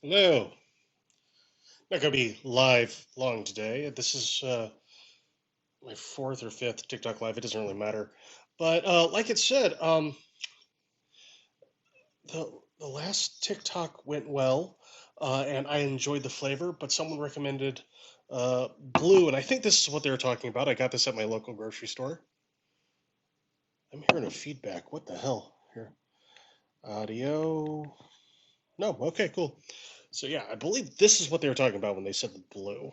Hello. Not going to be live long today. This is my fourth or fifth TikTok live. It doesn't really matter. But like it said, the the last TikTok went well, and I enjoyed the flavor. But someone recommended blue, and I think this is what they were talking about. I got this at my local grocery store. I'm hearing a feedback. What the hell? Here, audio. No. Okay. Cool. So yeah, I believe this is what they were talking about when they said the blue.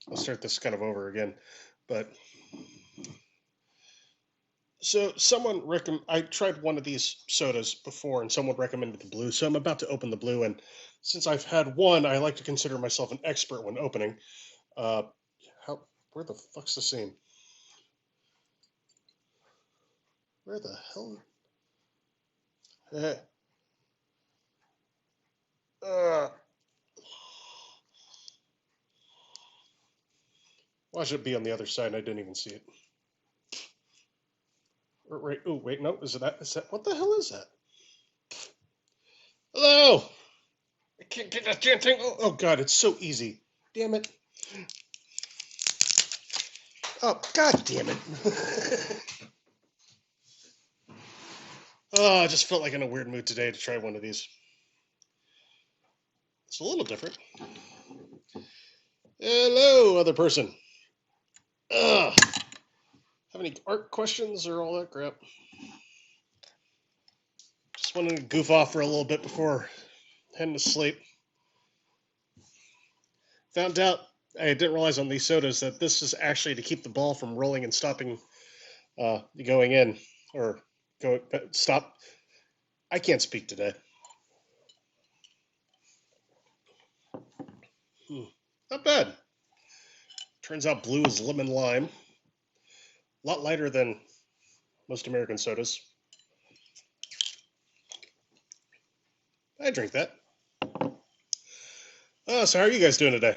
I'll start this kind of over again, but so I tried one of these sodas before, and someone recommended the blue. So I'm about to open the blue, and since I've had one, I like to consider myself an expert when opening. Uh, how where the fuck's the scene? Where the hell? Eh, uh, why should it be on the other side? And I didn't even see it. Right. Oh wait, no. Is it that? Is that? What the hell is that? Hello. I can't get that damn thing. Oh god, it's so easy. Damn it. Oh god damn it. Oh, I just felt like in a weird mood today to try one of these. It's a little different. Hello, other person. Ugh. Have any art questions or all that crap? Just wanted to goof off for a little bit before heading to sleep. Found out I didn't realize on these sodas that this is actually to keep the ball from rolling and stopping going in or go stop. I can't speak today. Hmm. Not bad. Turns out blue is lemon lime. A lot lighter than most American sodas. I drink that. Oh, so how are you guys doing today?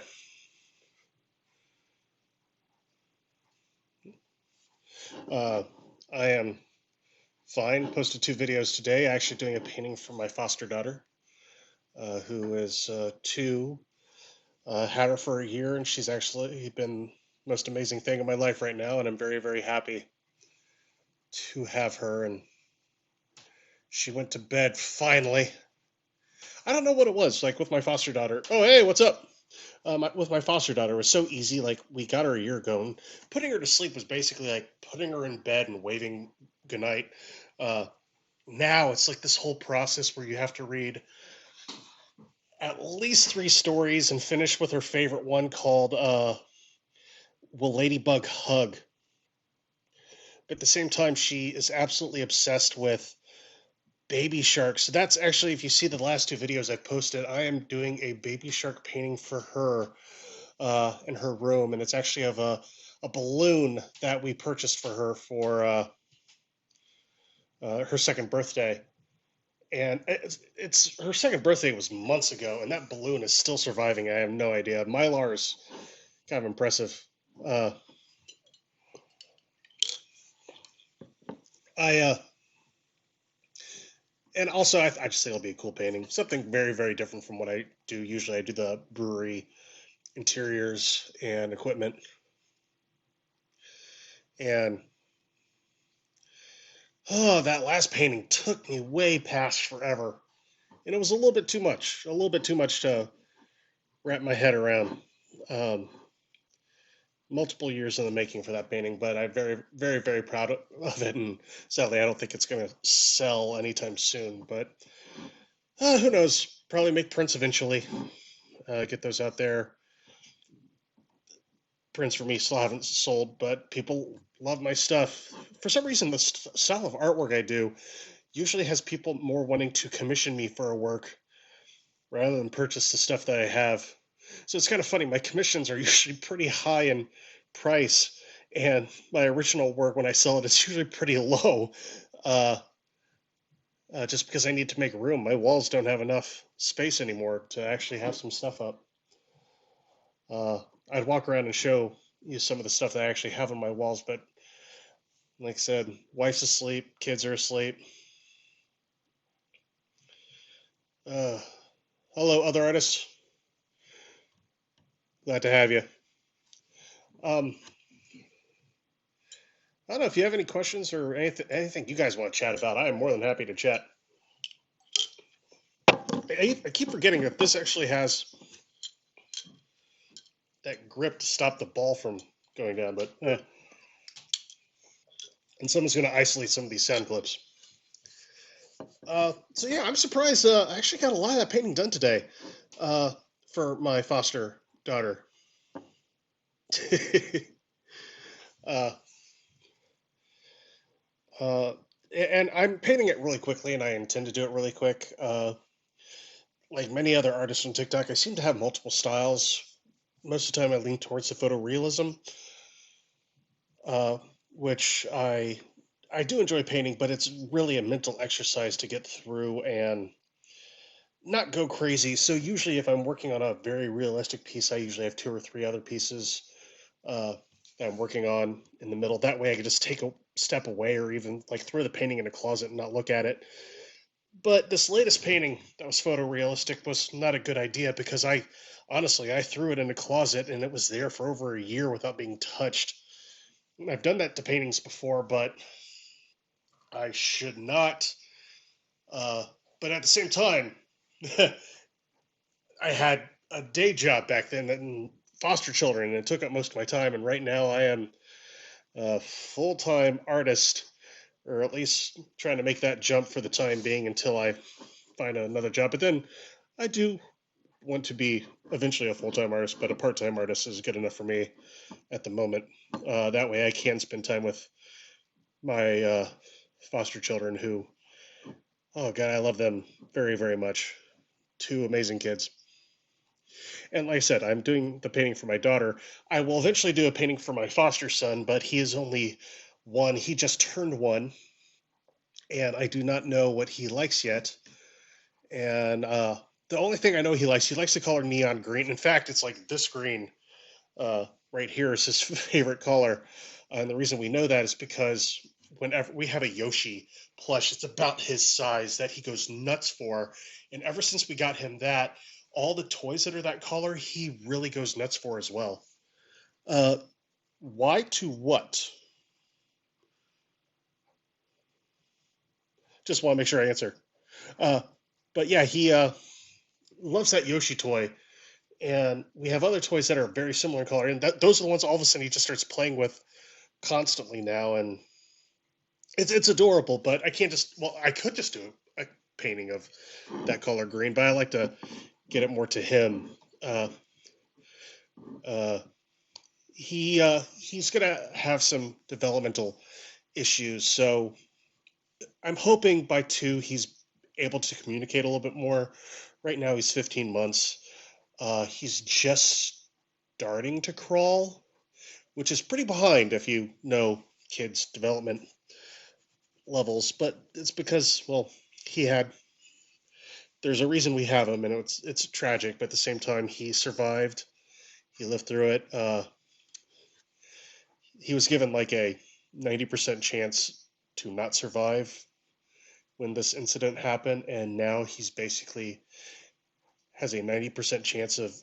Uh, I am fine. Posted two videos today. Actually, doing a painting for my foster daughter, who is 2. Had her for a year, and she's actually been the most amazing thing in my life right now, and I'm very, very happy to have her. And she went to bed finally. I don't know what it was like with my foster daughter. Oh, hey, what's up? With my foster daughter, it was so easy. Like we got her a year ago, and putting her to sleep was basically like putting her in bed and waving goodnight. Uh, Now it's like this whole process where you have to read at least 3 stories and finish with her favorite one called "Will Ladybug Hug?" But at the same time, she is absolutely obsessed with baby sharks. So that's actually, if you see the last two videos I've posted, I am doing a baby shark painting for her in her room, and it's actually of a balloon that we purchased for her for her second birthday. And it's her second birthday was months ago, and that balloon is still surviving. I have no idea. Mylar is kind of impressive. Uh, I and also I just think it'll be a cool painting. Something very very different from what I do. Usually I do the brewery interiors and equipment, and oh, that last painting took me way past forever, and it was a little bit too much. A little bit too much to wrap my head around. Um, Multiple years in the making for that painting, but I'm very, very, very proud of it. And sadly, I don't think it's going to sell anytime soon. But who knows? Probably make prints eventually. Get those out there. Prints for me still haven't sold, but people love my stuff. For some reason, the style of artwork I do usually has people more wanting to commission me for a work rather than purchase the stuff that I have. So it's kind of funny. My commissions are usually pretty high in price, and my original work, when I sell it, it's usually pretty low, uh, just because I need to make room. My walls don't have enough space anymore to actually have some stuff up. Uh, I'd walk around and show you some of the stuff that I actually have on my walls, but like I said, wife's asleep, kids are asleep. Uh, Hello, other artists. Glad to have you. Um, I don't know if you have any questions or anything you guys want to chat about. I am more than happy to chat. I keep forgetting that this actually has that grip to stop the ball from going down, but and someone's going to isolate some of these sound clips. So yeah, I'm surprised. I actually got a lot of that painting done today uh, for my foster daughter. uh, uh, and I'm painting it really quickly, and I intend to do it really quick. Like many other artists on TikTok, I seem to have multiple styles. Most of the time, I lean towards the photorealism, uh, which I do enjoy painting, but it's really a mental exercise to get through and not go crazy. So usually, if I'm working on a very realistic piece, I usually have two or three other pieces uh, that I'm working on in the middle. That way, I can just take a step away, or even like throw the painting in a closet and not look at it. But this latest painting that was photorealistic was not a good idea because I honestly I threw it in a closet and it was there for over a year without being touched. And I've done that to paintings before, but I should not. Uh, but at the same time, I had a day job back then and foster children, and it took up most of my time. And right now, I am a full time artist, or at least trying to make that jump for the time being until I find another job. But then I do want to be eventually a full time artist, but a part time artist is good enough for me at the moment. That way, I can spend time with my foster children who, oh God, I love them very, very much. Two amazing kids. And like I said, I'm doing the painting for my daughter. I will eventually do a painting for my foster son, but he is only one. He just turned one, and I do not know what he likes yet. And the only thing I know he likes the color neon green. In fact, it's like this green right here is his favorite color. And the reason we know that is because whenever we have a Yoshi plush, it's about his size that he goes nuts for. And ever since we got him that, all the toys that are that color, he really goes nuts for as well. Uh, why to what? Just want to make sure I answer. Uh, but yeah, he loves that Yoshi toy. And we have other toys that are very similar in color. And those are the ones all of a sudden he just starts playing with constantly now. And it's adorable, but I can't just. Well, I could just do a painting of that color green, but I like to get it more to him. Uh, uh, he's gonna have some developmental issues, so I'm hoping by two he's able to communicate a little bit more. Right now he's 15 months. He's just starting to crawl, which is pretty behind if you know kids' development levels, but it's because well he had there's a reason we have him, and it's tragic, but at the same time, he survived. He lived through it. He was given like a 90% chance to not survive when this incident happened, and now he's basically has a 90% chance of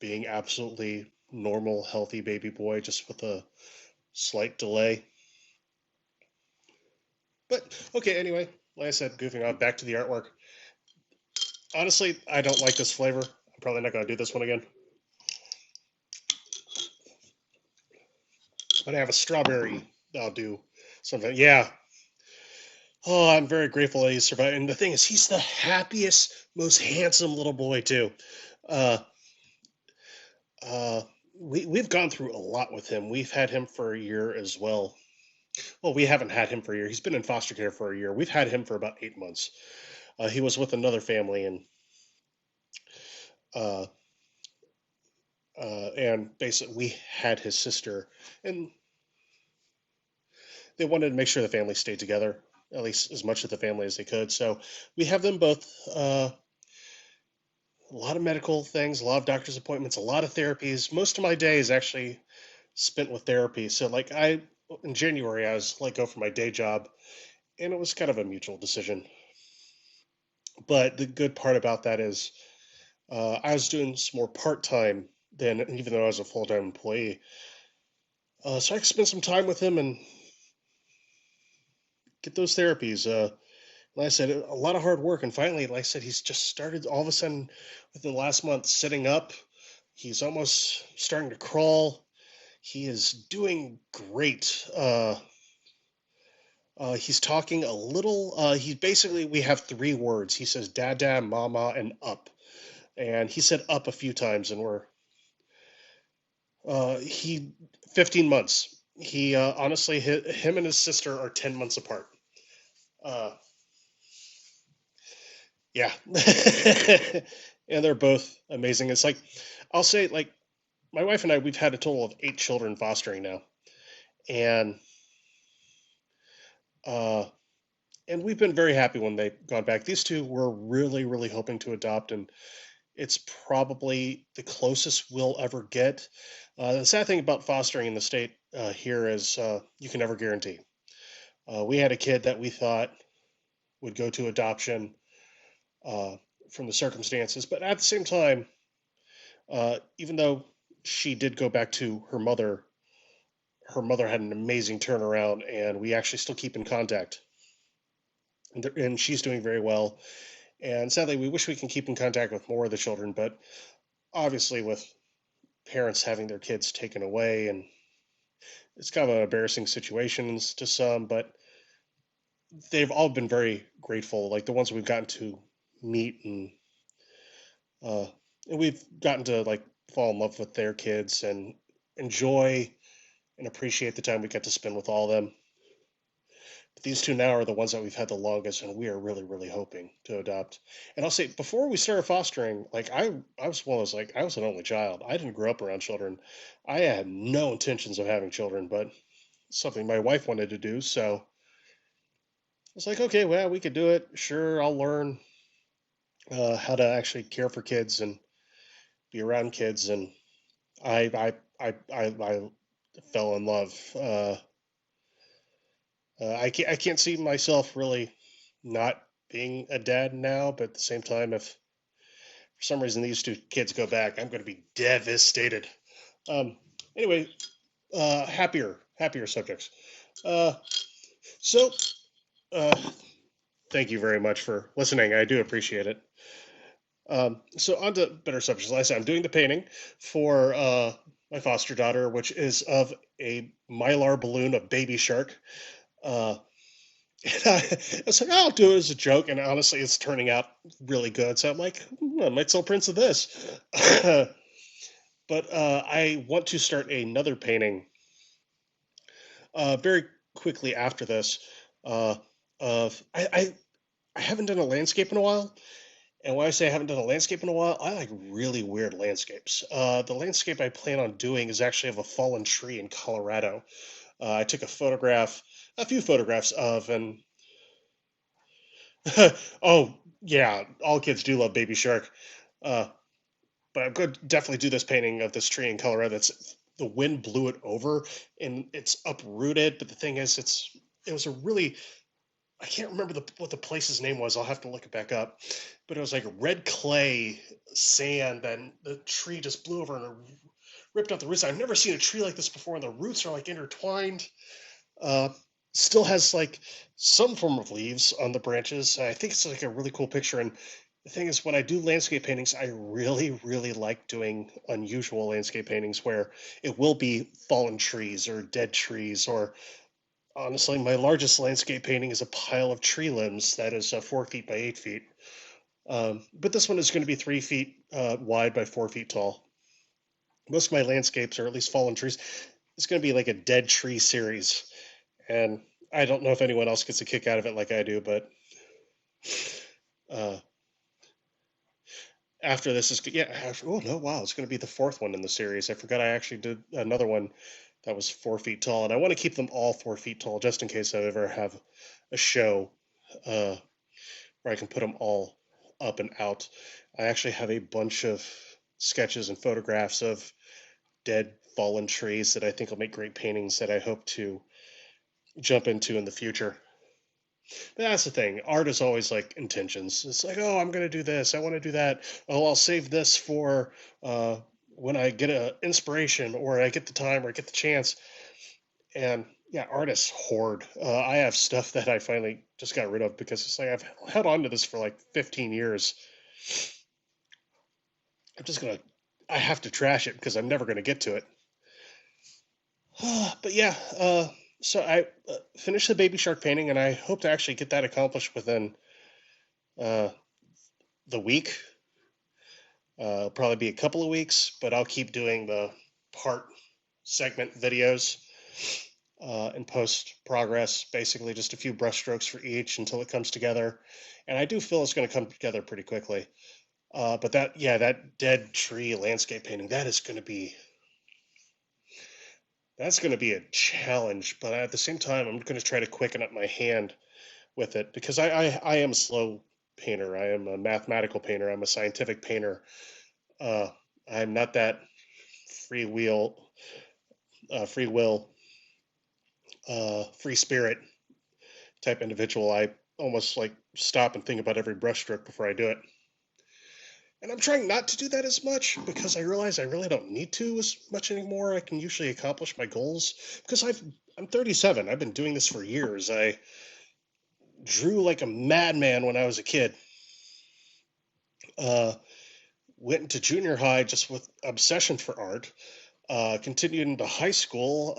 being absolutely normal, healthy baby boy, just with a slight delay. But okay, anyway, like I said, goofing off, back to the artwork. Honestly, I don't like this flavor. I'm probably not going to do this one again. But I have a strawberry that I'll do sometime. Yeah. Oh, I'm very grateful that he survived. And the thing is, he's the happiest, most handsome little boy too. Uh, uh, we've gone through a lot with him. We've had him for a year as well. Well, we haven't had him for a year. He's been in foster care for a year. We've had him for about 8 months. He was with another family, uh, and basically we had his sister, and they wanted to make sure the family stayed together, at least as much of the family as they could. So we have them both. A lot of medical things, a lot of doctor's appointments, a lot of therapies. Most of my day is actually spent with therapy. So, like, in January, I was let go from my day job, and it was kind of a mutual decision. But the good part about that is I was doing some more part time than even though I was a full time employee. So I could spend some time with him and get those therapies. Like I said, a lot of hard work, and finally, like I said, he's just started all of a sudden within the last month sitting up. He's almost starting to crawl. He is doing great. He's talking a little. He basically we have three words. He says "dada," "mama," and "up," and he said "up" a few times, and he 15 months. He honestly, him and his sister are 10 months apart. Uh, yeah, and they're both amazing. It's like I'll say, like my wife and I, we've had a total of 8 children fostering now, and uh, and we've been very happy when they've gone back. These two we're really, really hoping to adopt, and it's probably the closest we'll ever get. The sad thing about fostering in the state here is you can never guarantee. We had a kid that we thought would go to adoption uh, from the circumstances, but at the same time, even though she did go back to her mother had an amazing turnaround, and we actually still keep in contact. And she's doing very well. And sadly, we wish we can keep in contact with more of the children, but obviously, with parents having their kids taken away, and it's kind of an embarrassing situation to some, but they've all been very grateful. Like the ones we've gotten to meet, uh, and we've gotten to like fall in love with their kids and enjoy and appreciate the time we get to spend with all of them. But these two now are the ones that we've had the longest, and we are really, really hoping to adopt. And I'll say, before we started fostering, like I was one of those, like I was an only child. I didn't grow up around children. I had no intentions of having children, but something my wife wanted to do, so I was like, okay, well, we could do it. Sure, I'll learn how to actually care for kids and be around kids, and I fell in love. I can't see myself really not being a dad now, but at the same time, if for some reason these two kids go back, I'm going to be devastated. Um, anyway, happier subjects. Uh, so, uh, thank you very much for listening. I do appreciate it. So on to better subjects. Like I said, I'm doing the painting for my foster daughter, which is of a mylar balloon of baby shark. Uh, and I was like, "Oh, I'll do it as a joke. And honestly, it's turning out really good. So I'm like, I might sell prints of this. But I want to start another painting very quickly after this. Uh, of I haven't done a landscape in a while. And when I say I haven't done a landscape in a while, I like really weird landscapes. The landscape I plan on doing is actually of a fallen tree in Colorado. I took a few photographs of, and oh yeah, all kids do love Baby Shark. Uh, but I'm going to definitely do this painting of this tree in Colorado. That's the wind blew it over and it's uprooted. But the thing is, it was a really I can't remember what the place's name was. I'll have to look it back up. But it was like red clay sand, and the tree just blew over and ripped out the roots. I've never seen a tree like this before, and the roots are like intertwined. Uh, Still has like some form of leaves on the branches. I think it's like a really cool picture. And the thing is, when I do landscape paintings, I really, really like doing unusual landscape paintings where it will be fallen trees or dead trees or honestly, my largest landscape painting is a pile of tree limbs that is 4 feet by 8 feet. But this one is going to be 3 feet wide by 4 feet tall. Most of my landscapes, or at least fallen trees, it's going to be like a dead tree series. And I don't know if anyone else gets a kick out of it like I do, but uh, after this is, yeah, oh no, wow, it's going to be the fourth one in the series. I forgot I actually did another one that was 4 feet tall. And I want to keep them all 4 feet tall just in case I ever have a show. Uh, where I can put them all up and out. I actually have a bunch of sketches and photographs of dead fallen trees that I think will make great paintings that I hope to jump into in the future. But that's the thing. Art is always like intentions. It's like, oh, I'm gonna do this. I want to do that. Oh, I'll save this for uh, when I get a inspiration or I get the time or I get the chance. And yeah, artists hoard. I have stuff that I finally just got rid of because it's like I've held on to this for like 15 years. I'm just gonna. I have to trash it because I'm never gonna get to it. But yeah, so I finished the baby shark painting, and I hope to actually get that accomplished within uh, the week. It'll probably be a couple of weeks, but I'll keep doing the part segment videos and post progress, basically just a few brush strokes for each until it comes together. And I do feel it's going to come together pretty quickly. But that, yeah, that dead tree landscape painting, that's going to be a challenge. But at the same time, I'm going to try to quicken up my hand with it because I am a slow painter. I am a mathematical painter. I'm a scientific painter. Uh, I'm not that free will, free will, free spirit type individual. I almost like stop and think about every brushstroke before I do it. And I'm trying not to do that as much because I realize I really don't need to as much anymore. I can usually accomplish my goals because I'm 37. I've been doing this for years. I drew like a madman when I was a kid. Uh, Went into junior high just with obsession for art. Continued into high school.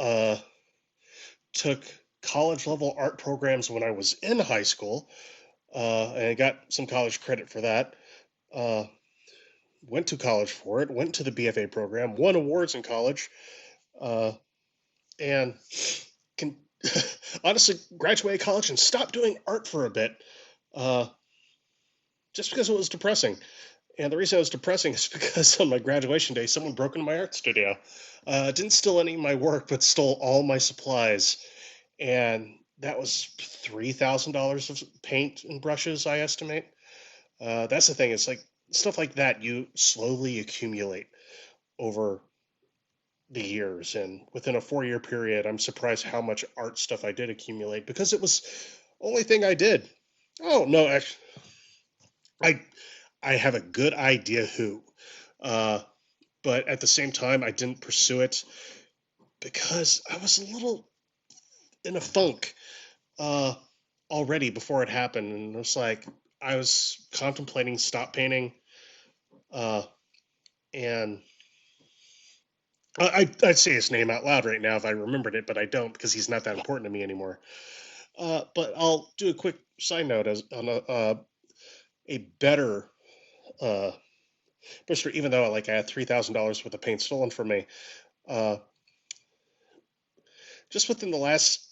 Took college level art programs when I was in high school, and I got some college credit for that. Uh, Went to college for it. Went to the BFA program. Won awards in college, uh, and can honestly graduated college and stopped doing art for a bit, uh, just because it was depressing. And the reason it was depressing is because on my graduation day, someone broke into my art studio. Didn't steal any of my work, but stole all my supplies. And that was $3,000 of paint and brushes, I estimate. That's the thing. It's like stuff like that you slowly accumulate over the years. And within a 4 year period, I'm surprised how much art stuff I did accumulate because it was the only thing I did. Oh, no, actually, I, I have a good idea who. Uh, but at the same time, I didn't pursue it because I was a little in a funk uh, already before it happened, and it was like I was contemplating stop painting, uh, and I'd say his name out loud right now if I remembered it, but I don't because he's not that important to me anymore. But I'll do a quick side note as on a better uh, Brister, even though like I had $3,000 worth of paint stolen from me. Uh, just within the last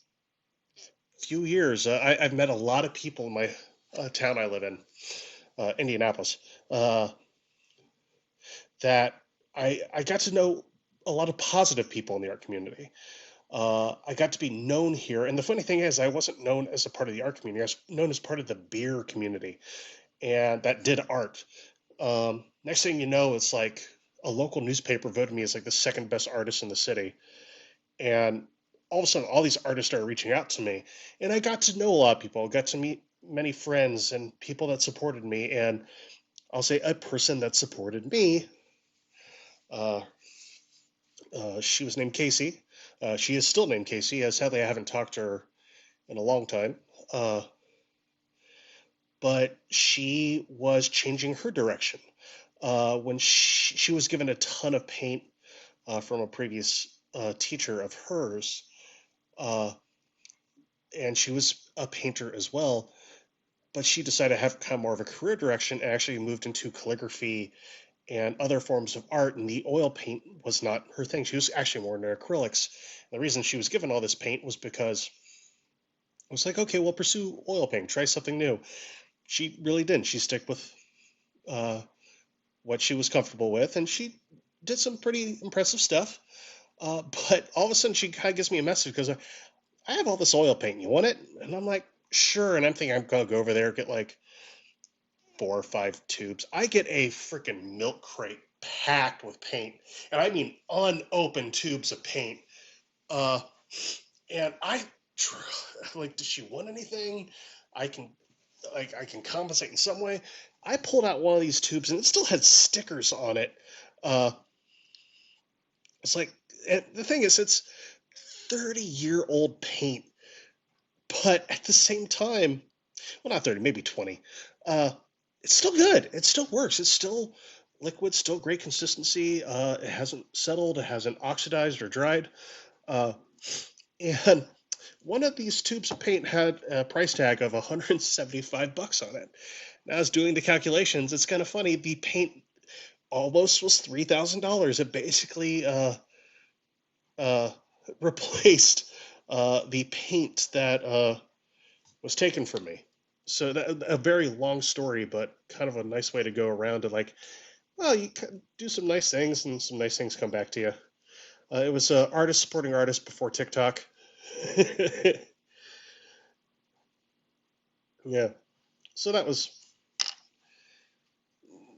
few years, I've met a lot of people in my town I live in, Indianapolis, uh, that I got to know a lot of positive people in the art community. I got to be known here, and the funny thing is, I wasn't known as a part of the art community. I was known as part of the beer community, and that did art. Next thing you know, it's like a local newspaper voted me as like the second best artist in the city, and all of a sudden, all these artists started reaching out to me, and I got to know a lot of people. I got to meet many friends and people that supported me, and I'll say a person that supported me. Uh, she was named Casey. She is still named Casey. Sadly, I haven't talked to her in a long time. Uh, but she was changing her direction. When she was given a ton of paint from a previous teacher of hers, uh, and she was a painter as well, but she decided to have kind of more of a career direction and actually moved into calligraphy and other forms of art, and the oil paint was not her thing. She was actually more into acrylics. The reason she was given all this paint was because I was like, okay, well, pursue oil paint, try something new. She really didn't. She stuck with uh, what she was comfortable with, and she did some pretty impressive stuff. But all of a sudden, she kind of gives me a message because I have all this oil paint. You want it? And I'm like, sure. And I'm thinking I'm gonna go over there get like 4 or 5 tubes. I get a freaking milk crate packed with paint, and I mean unopened tubes of paint. Uh, and I like, does she want anything? I can I can compensate in some way. I pulled out one of these tubes and it still had stickers on it. Uh, it's like the thing is, it's 30-year-old paint, but at the same time, well, not 30, maybe 20. Uh, it's still good. It still works. It's still liquid, still great consistency. It hasn't settled. It hasn't oxidized or dried. Uh, and one of these tubes of paint had a price tag of 175 bucks on it. And I was doing the calculations. It's kind of funny. The paint almost was $3,000. It basically uh, replaced the paint that was taken from me. So that, a very long story, but kind of a nice way to go around to like, well, you can do some nice things and some nice things come back to you. It was artist supporting artists before TikTok. Yeah. So that was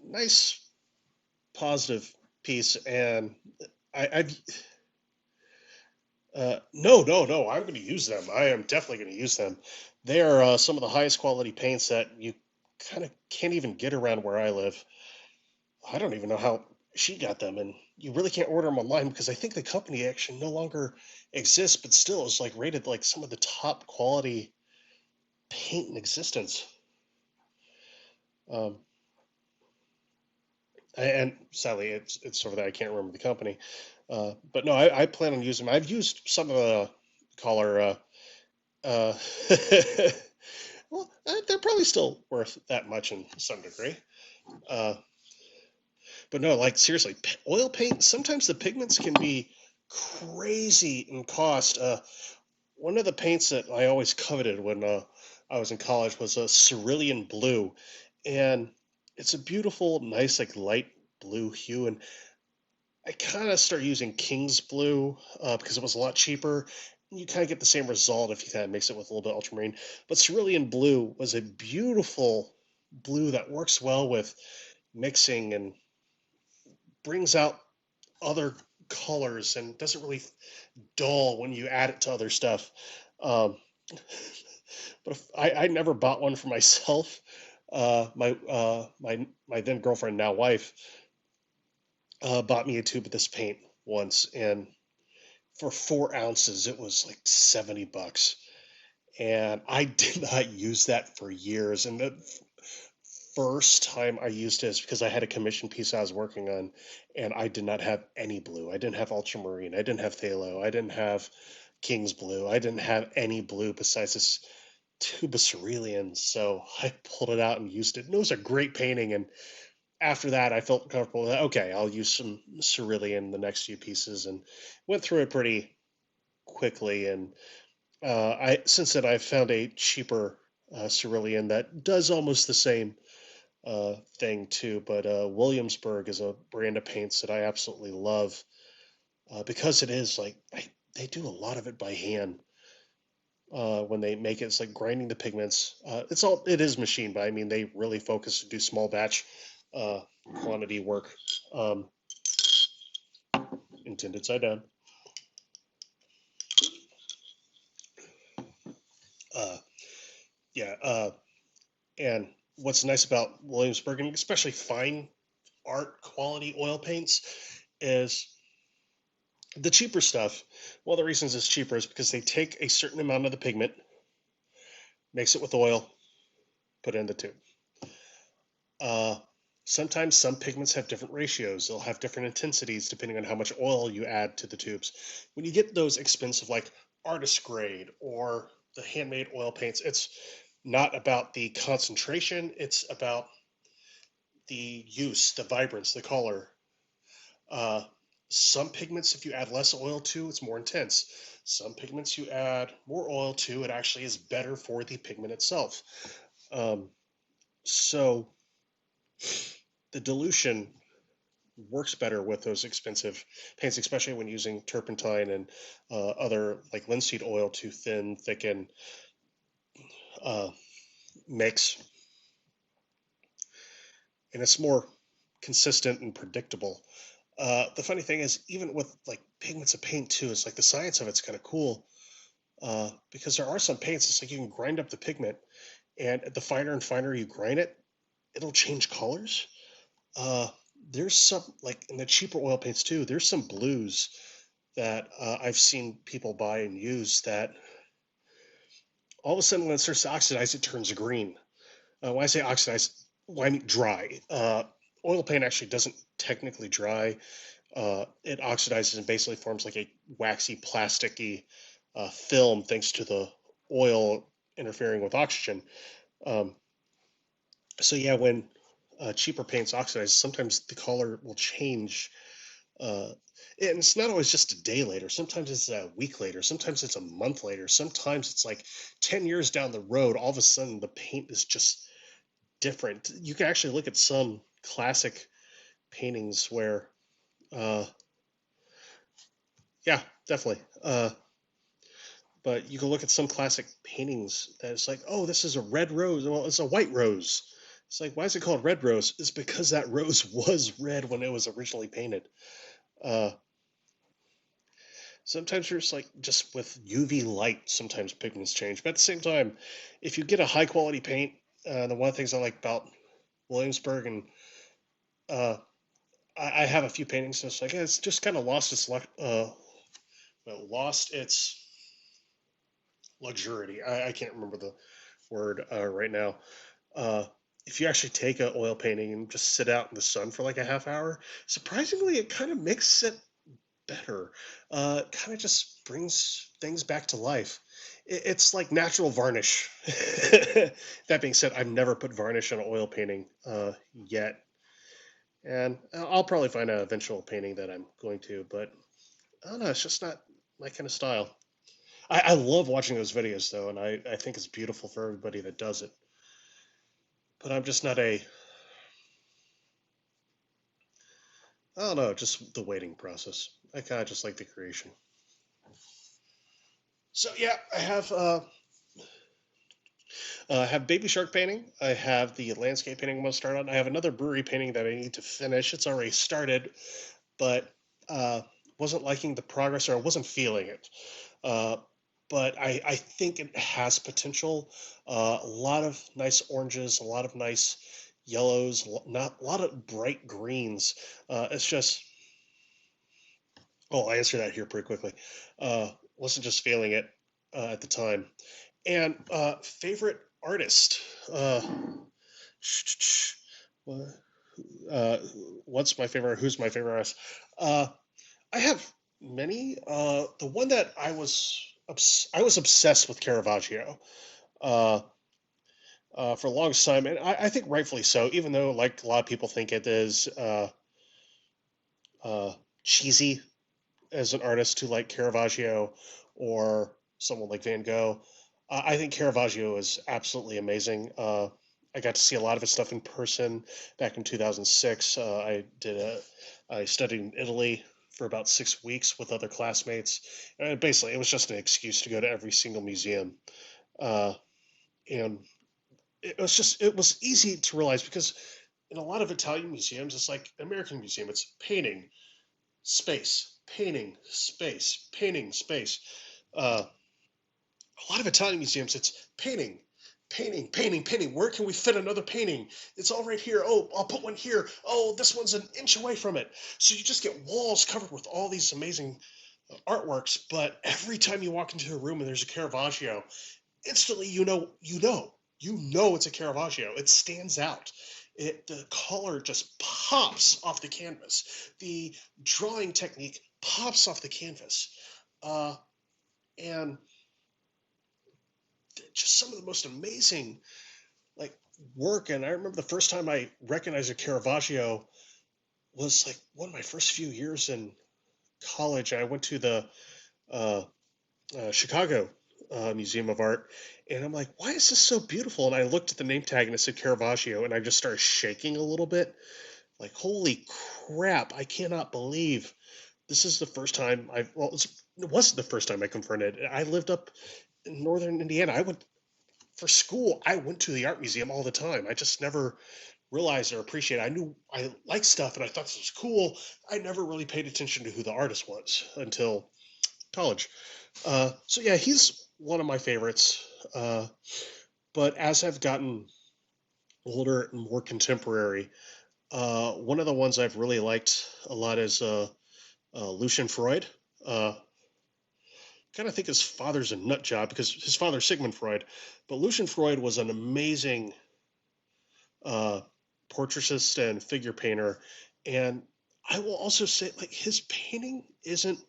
nice, positive piece, and I've no, I'm going to use them. I am definitely going to use them. They are some of the highest quality paints that you kind of can't even get around where I live. I don't even know how she got them, and you really can't order them online because I think the company actually no longer exists, but still is like rated like some of the top quality paint in existence. Um, and sadly, it's sort of that I can't remember the company. But no, I plan on using them. I've used some of the color. Uh, well, they're probably still worth that much in some degree. Uh, but no, like seriously, oil paint. Sometimes the pigments can be crazy in cost. One of the paints that I always coveted when I was in college was a cerulean blue, and it's a beautiful, nice, like light blue hue. And I kind of started using King's Blue because it was a lot cheaper. You kind of get the same result if you kind of mix it with a little bit of ultramarine. But cerulean blue was a beautiful blue that works well with mixing and brings out other colors and doesn't really dull when you add it to other stuff. Um, but if, I never bought one for myself. My then girlfriend, now wife, bought me a tube of this paint once, and for 4 ounces, it was like 70 bucks. And I did not use that for years. And the first time I used it is because I had a commission piece I was working on, and I did not have any blue. I didn't have ultramarine. I didn't have phthalo. I didn't have King's blue. I didn't have any blue besides this tube of cerulean. So I pulled it out and used it. And it was a great painting. And after that, I felt comfortable that, okay, I'll use some cerulean in the next few pieces, and went through it pretty quickly. And I since then I've found a cheaper cerulean that does almost the same thing too. But Williamsburg is a brand of paints that I absolutely love because it is like they do a lot of it by hand. When they make it, it's like grinding the pigments. It is machine, but I mean they really focus to do small batch uh, quantity work. Um, Intended side down. Uh, yeah, and what's nice about Williamsburg, and especially fine art quality oil paints, is the cheaper stuff. One of the reasons it's cheaper is because they take a certain amount of the pigment, mix it with oil, put it in the tube. Uh, Sometimes some pigments have different ratios. They'll have different intensities depending on how much oil you add to the tubes. When you get those expensive, like artist grade or the handmade oil paints, it's not about the concentration, it's about the use, the vibrance, the color. Uh, some pigments, if you add less oil to, it's more intense. Some pigments you add more oil to, it actually is better for the pigment itself. Um, so the dilution works better with those expensive paints, especially when using turpentine and other like linseed oil to thin, thicken, uh, mix, and it's more consistent and predictable. The funny thing is, even with like pigments of paint too, it's like the science of it's kind of cool because there are some paints. It's like you can grind up the pigment and the finer and finer you grind it, it'll change colors. Uh, there's some, like in the cheaper oil paints too. There's some blues that I've seen people buy and use that all of a sudden when it starts to oxidize, it turns green. When I say oxidize, well, I mean dry. Oil paint actually doesn't technically dry. It oxidizes and basically forms like a waxy, plasticky film thanks to the oil interfering with oxygen. Um, so yeah, when cheaper paints oxidize, sometimes the color will change. Uh, and it's not always just a day later. Sometimes it's a week later. Sometimes it's a month later. Sometimes it's like 10 years down the road, all of a sudden the paint is just different. You can actually look at some classic paintings where, uh, yeah, definitely. But you can look at some classic paintings and it's like, oh, this is a red rose. Well, it's a white rose. It's like, why is it called red rose? It's because that rose was red when it was originally painted. Uh, Sometimes there's like just with UV light, sometimes pigments change. But at the same time, if you get a high quality paint, the one of the things I like about Williamsburg and uh, I have a few paintings, and it's like it's just kind of lost its luxuriety. I can't remember the word right now. Uh, if you actually take an oil painting and just sit out in the sun for like a half hour, surprisingly, it kind of makes it better. Kind of just brings things back to life. It's like natural varnish. That being said, I've never put varnish on an oil painting yet, and I'll probably find an eventual painting that I'm going to, but I don't know. It's just not my kind of style. I love watching those videos though, and I think it's beautiful for everybody that does it. But I'm just not a, I don't know, just the waiting process. I kind of just like the creation. So yeah, I have baby shark painting. I have the landscape painting I'm going to start on. I have another brewery painting that I need to finish. It's already started, but uh, wasn't liking the progress or I wasn't feeling it. Uh, but I think it has potential. A lot of nice oranges, a lot of nice yellows, not a lot of bright greens. It's just, oh, I answered that here pretty quickly. Wasn't just feeling it at the time. And favorite artist. Well, uh, what's my favorite? Who's my favorite artist? Uh, I have many. The one that I was obsessed with Caravaggio uh, for the longest time, and I think rightfully so. Even though, like a lot of people think it is uh, cheesy as an artist to like Caravaggio or someone like Van Gogh. I think Caravaggio is absolutely amazing. I got to see a lot of his stuff in person back in 2006. I studied in Italy for about 6 weeks with other classmates. And basically, it was just an excuse to go to every single museum. Uh, and it was easy to realize because in a lot of Italian museums, it's like American museum. It's painting, space, painting, space, painting, space. Uh, a lot of Italian museums, it's painting, painting, painting, painting. Where can we fit another painting? It's all right here. Oh, I'll put one here. Oh, this one's an inch away from it. So you just get walls covered with all these amazing artworks. But every time you walk into a room and there's a Caravaggio, instantly you know it's a Caravaggio. It stands out. The color just pops off the canvas. The drawing technique pops off the canvas. Uh, and just some of the most amazing like work. And I remember the first time I recognized a Caravaggio was like one of my first few years in college. I went to the uh, Chicago Museum of Art, and I'm like, why is this so beautiful? And I looked at the name tag and it said Caravaggio, and I just started shaking a little bit. Like, holy crap! I cannot believe this is the first time it wasn't the first time I confronted it. I lived up in northern Indiana. I went for school. I went to the art museum all the time. I just never realized or appreciated. I knew I liked stuff and I thought this was cool. I never really paid attention to who the artist was until college. So yeah, he's one of my favorites. But as I've gotten older and more contemporary, one of the ones I've really liked a lot is Lucian Freud. Uh, kind of think his father's a nut job because his father's Sigmund Freud, but Lucian Freud was an amazing uh, portraitist and figure painter. And I will also say, like, his painting isn't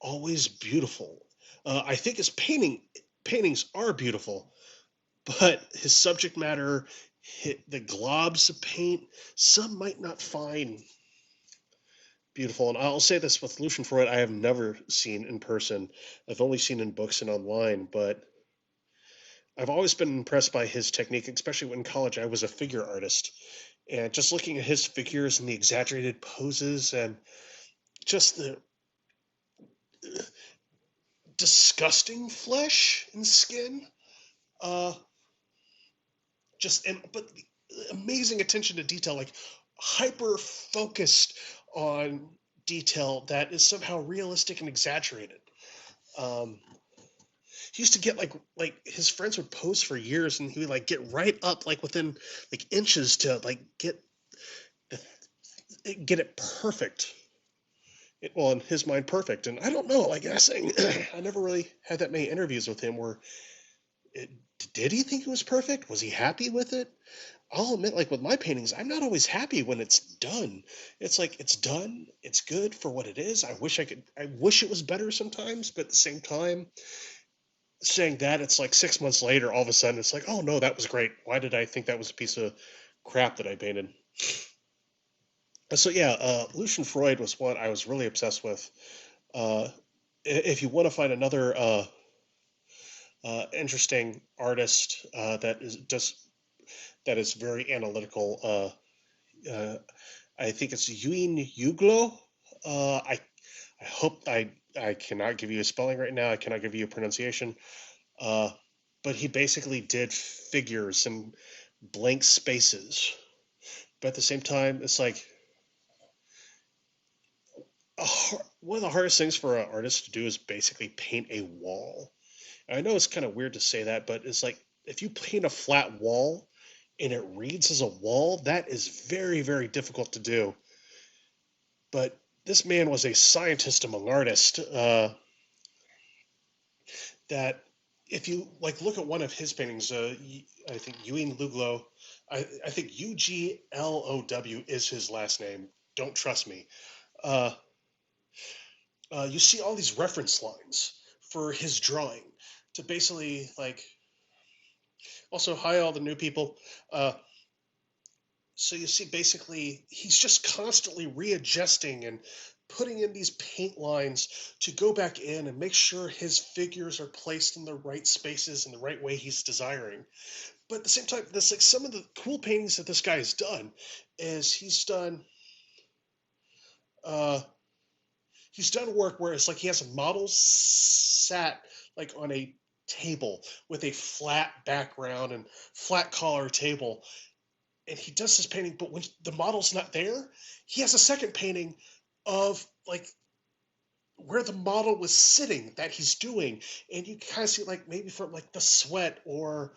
always beautiful. I think his paintings are beautiful, but his subject matter, the globs of paint, some might not find beautiful. And I'll say this with Lucian Freud, I have never seen in person. I've only seen in books and online, but I've always been impressed by his technique, especially when in college I was a figure artist. And just looking at his figures and the exaggerated poses and just the disgusting flesh and skin, uh, but amazing attention to detail, like hyper focused on detail that is somehow realistic and exaggerated. Um, he used to get like his friends would pose for years, and he would like get right up like within like inches to like get it perfect. Well, in his mind, perfect. And I don't know, like I was saying, I never really had that many interviews with him where it, did he think it was perfect? Was he happy with it? I'll admit, like with my paintings, I'm not always happy when it's done. It's like it's done, it's good for what it is. I wish it was better sometimes, but at the same time, saying that, it's like 6 months later, all of a sudden, it's like, oh no, that was great. Why did I think that was a piece of crap that I painted? So yeah, Lucian Freud was one I was really obsessed with. Uh, if you want to find another interesting artist that is very analytical, I think it's Yuin Uglo. I hope I cannot give you a spelling right now. I cannot give you a pronunciation. Uh, but he basically did figures and blank spaces. But at the same time, it's like one of the hardest things for an artist to do is basically paint a wall. And I know it's kind of weird to say that, but it's like if you paint a flat wall and it reads as a wall, that is very, very difficult to do. But this man was a scientist among artists. That if you like look at one of his paintings, I think Ewing Luglo, I think Uglow is his last name. Don't trust me. Uh, you see all these reference lines for his drawing to basically like. Also, hi all the new people. So you see, basically, he's just constantly readjusting and putting in these paint lines to go back in and make sure his figures are placed in the right spaces in the right way he's desiring. But at the same time, that's like some of the cool paintings that this guy has done is uh, he's done work where it's like he has models sat like on a table with a flat background and flat collar table, and he does this painting, but when the model's not there, he has a second painting of like where the model was sitting that he's doing, and you kind of see like maybe from like the sweat or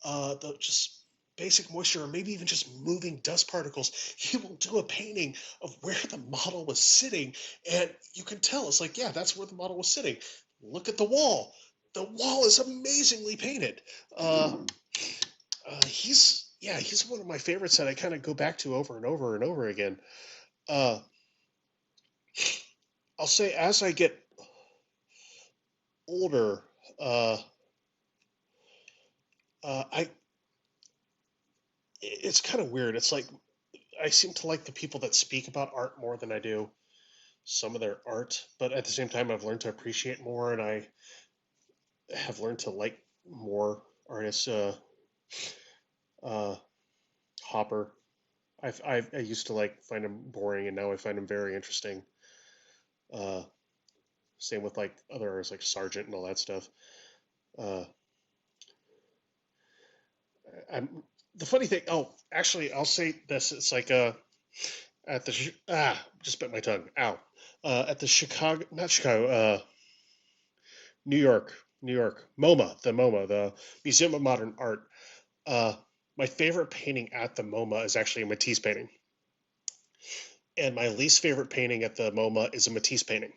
the just basic moisture, or maybe even just moving dust particles. He will do a painting of where the model was sitting, and you can tell it's like, yeah, that's where the model was sitting. Look at the wall. The wall is amazingly painted. Uh, he's one of my favorites that I kind of go back to over and over and over again. Uh, I'll say as I get older, uh, I it's kind of weird. It's like I seem to like the people that speak about art more than I do some of their art, but at the same time, I've learned to appreciate more, and I have learned to like more artists. Uh, Hopper, I used to like find him boring, and now I find him very interesting. Uh, Same with like other artists like Sargent and all that stuff. Uh, I'm the funny thing. Oh, actually, I'll say this. It's like at the just bit my tongue. Ow. At the Chicago, not Chicago. New York, New York, MoMA, the Museum of Modern Art. Uh, my favorite painting at the MoMA is actually a Matisse painting, and my least favorite painting at the MoMA is a Matisse painting.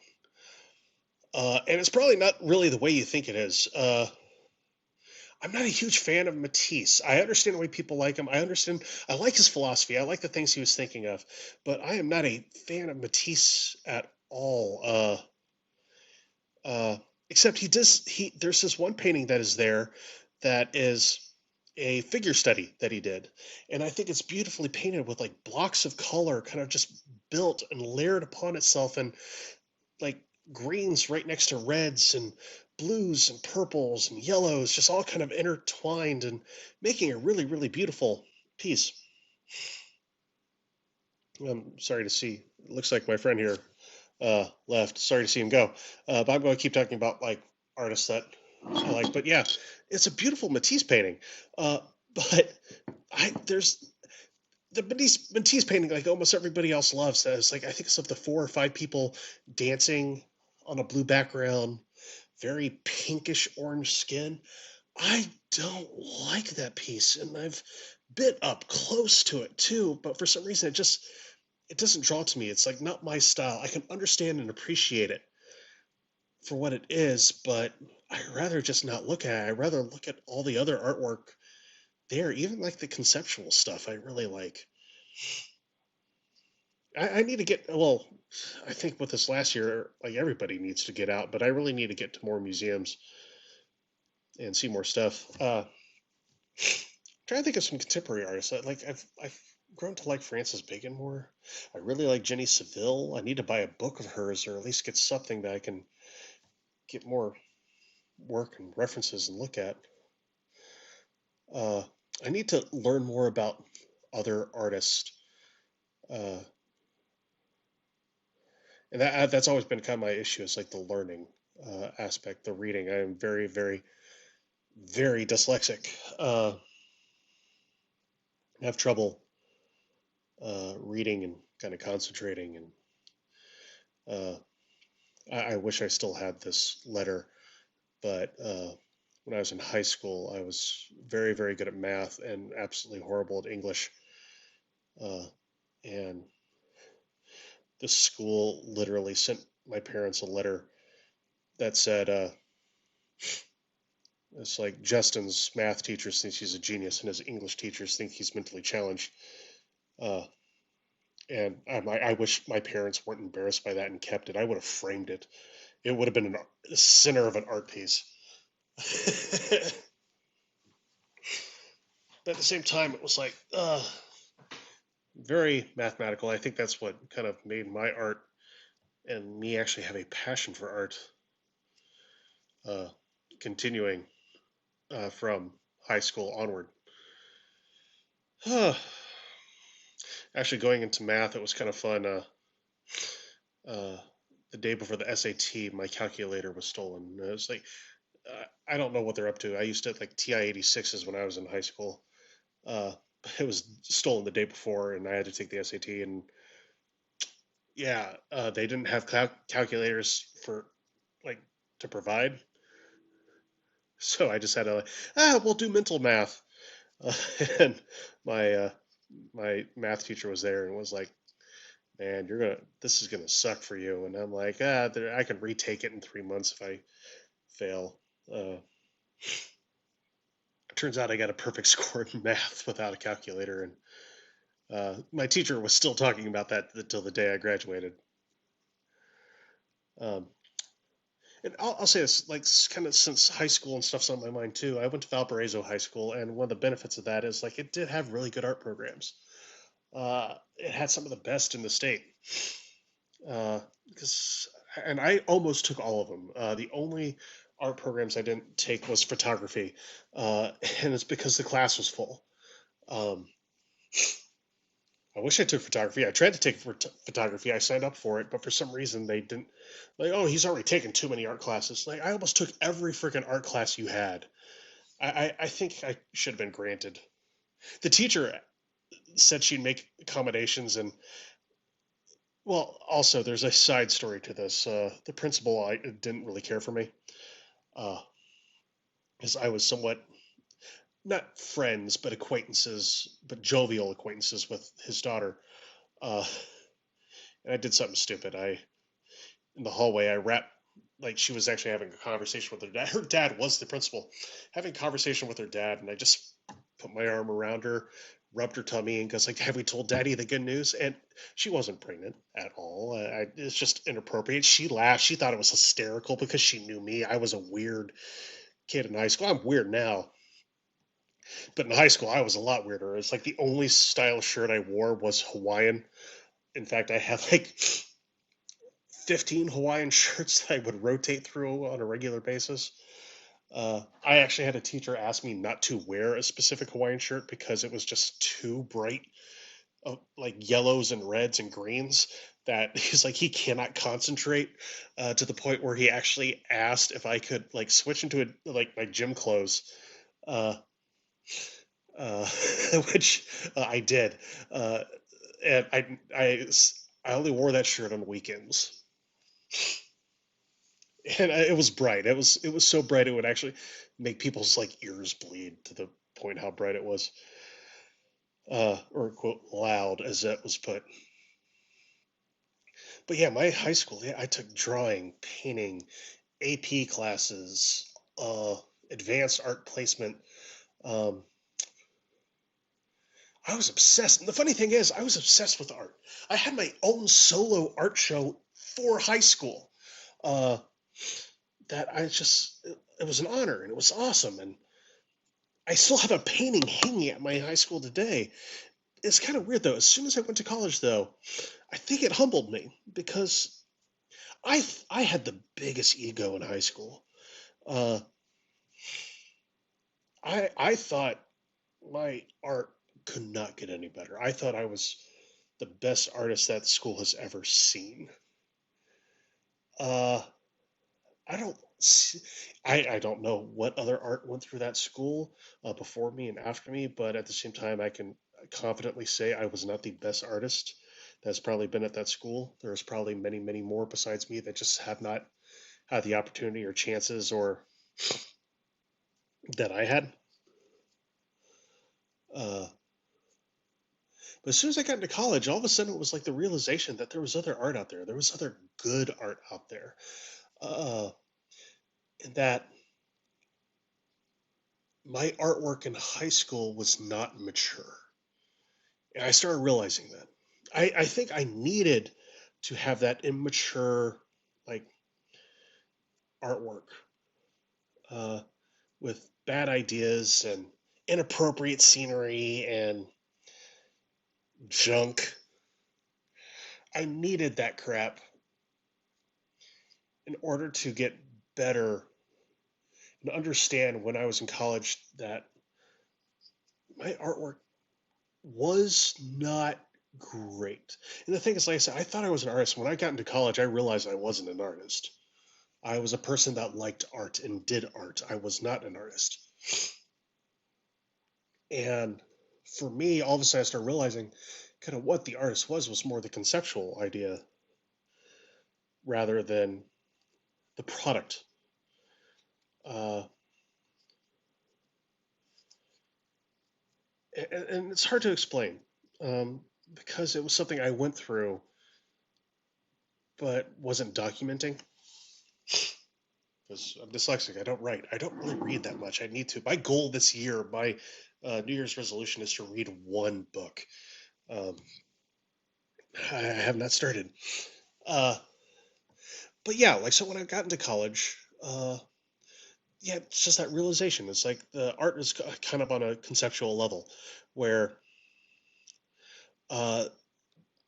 And it's probably not really the way you think it is. I'm not a huge fan of Matisse. I understand why people like him. I understand. I like his philosophy. I like the things he was thinking of, but I am not a fan of Matisse at all. Uh, except he does. There's this one painting that is there that is a figure study that he did, and I think it's beautifully painted with like blocks of color, kind of just built and layered upon itself, and like greens right next to reds and blues and purples and yellows, just all kind of intertwined and making a really, really beautiful piece. I'm sorry to see. It looks like my friend here left. Sorry to see him go. But I'm going to keep talking about like artists that I like. But yeah, it's a beautiful Matisse painting. Uh, but there's the Matisse painting, like almost everybody else loves. That it's like I think it's of the 4 or 5 people dancing on a blue background, very pinkish orange skin. I don't like that piece, and I've bit up close to it too, but for some reason it doesn't draw to me. It's like not my style. I can understand and appreciate it for what it is, but I'd rather just not look at it. I'd rather look at all the other artwork there, even like the conceptual stuff I really like. I need to get, well, I think with this last year, like everybody needs to get out, but I really need to get to more museums and see more stuff. Trying to think of some contemporary artists. I've grown to like Frances Bacon more. I really like Jenny Saville. I need to buy a book of hers, or at least get something that I can get more work and references and look at. Uh, I need to learn more about other artists, uh, and that's always been kind of my issue. Is like the learning aspect, the reading. I am very, very, very dyslexic. I have trouble reading and kind of concentrating, and uh, I wish I still had this letter, but when I was in high school, I was very, very good at math and absolutely horrible at English. Uh, and the school literally sent my parents a letter that said, it's like Justin's math teacher thinks he's a genius and his English teachers think he's mentally challenged. Uh, and I wish my parents weren't embarrassed by that and kept it. I would have framed it. It would have been the center of an art piece. But at the same time, it was like very mathematical. I think that's what kind of made my art and me actually have a passion for art, uh, continuing from high school onward. Actually, going into math, it was kind of fun. Uh, the day before the SAT, my calculator was stolen. It was like I don't know what they're up to. I used to like TI-86s when I was in high school. Uh, it was stolen the day before, and I had to take the SAT. And yeah, they didn't have calculators for like to provide, so I just had to like, we'll do mental math. Uh, and my my math teacher was there and was like, "Man, this is gonna suck for you." And I'm like, I can retake it in 3 months if I fail. Uh, Turns out I got a perfect score in math without a calculator, and my teacher was still talking about that until the day I graduated. Um, and I'll say this, like kind of since high school and stuff's on my mind too. I went to Valparaiso High School, and one of the benefits of that is like it did have really good art programs. It had some of the best in the state. Because and I almost took all of them. The only art programs I didn't take was photography, and it's because the class was full. Um, I wish I took photography. I tried to take photography. I signed up for it, but for some reason they didn't. Like, oh, he's already taken too many art classes. Like, I almost took every freaking art class you had. I think I should have been granted. The teacher said she'd make accommodations, and well, also there's a side story to this. The principal didn't really care for me, because I was somewhat not friends, but acquaintances, but jovial acquaintances with his daughter. Uh, and I did something stupid. In the hallway, I rapped like she was actually having a conversation with her dad. Her dad was the principal, having a conversation with her dad, and I just put my arm around her, rubbed her tummy, and goes like, "Have we told Daddy the good news?" And she wasn't pregnant at all. It's just inappropriate. She laughed. She thought it was hysterical because she knew me. I was a weird kid in high school. I'm weird now, but in high school I was a lot weirder. It's like the only style shirt I wore was Hawaiian. In fact, I have like 15 Hawaiian shirts that I would rotate through on a regular basis. I actually had a teacher ask me not to wear a specific Hawaiian shirt because it was just too bright, like yellows and reds and greens. That he's like he cannot concentrate to the point where he actually asked if I could like switch into like my gym clothes, uh, uh, which I did, uh, and I only wore that shirt on weekends. And it was bright. It was so bright it would actually make people's like ears bleed to the point how bright it was, or quote loud as that was put. But yeah, my high school, yeah, I took drawing, painting, AP classes, advanced art placement. Um, I was obsessed. And the funny thing is, I was obsessed with art. I had my own solo art show for high school. Uh, that I just, it was an honor and it was awesome. And I still have a painting hanging at my high school today. It's kind of weird though. As soon as I went to college, though, I think it humbled me because I had the biggest ego in high school. Uh, I thought my art could not get any better. I thought I was the best artist that school has ever seen. Uh, I don't see, I don't know what other art went through that school before me and after me, but at the same time, I can confidently say I was not the best artist that's probably been at that school. There's probably many, many more besides me that just have not had the opportunity or chances or that I had. Uh, but as soon as I got into college, all of a sudden it was like the realization that there was other art out there. There was other good art out there. Uh, and that my artwork in high school was not mature. And I started realizing that. I think I needed to have that immature like artwork uh, with bad ideas and inappropriate scenery and junk. I needed that crap in order to get better and understand when I was in college that my artwork was not great. And the thing is, like I said, I thought I was an artist. When I got into college, I realized I wasn't an artist. I was a person that liked art and did art. I was not an artist. And for me, all of a sudden, I started realizing kind of what the artist was more the conceptual idea rather than the product. Uh, and it's hard to explain because it was something I went through but wasn't documenting. Because I'm dyslexic, I don't write. I don't really read that much. I need to. My goal this year, my New Year's resolution is to read one book. Um, I have not started. Uh, but yeah, like so when I got into college, yeah, it's just that realization. It's like the art is kind of on a conceptual level, where uh,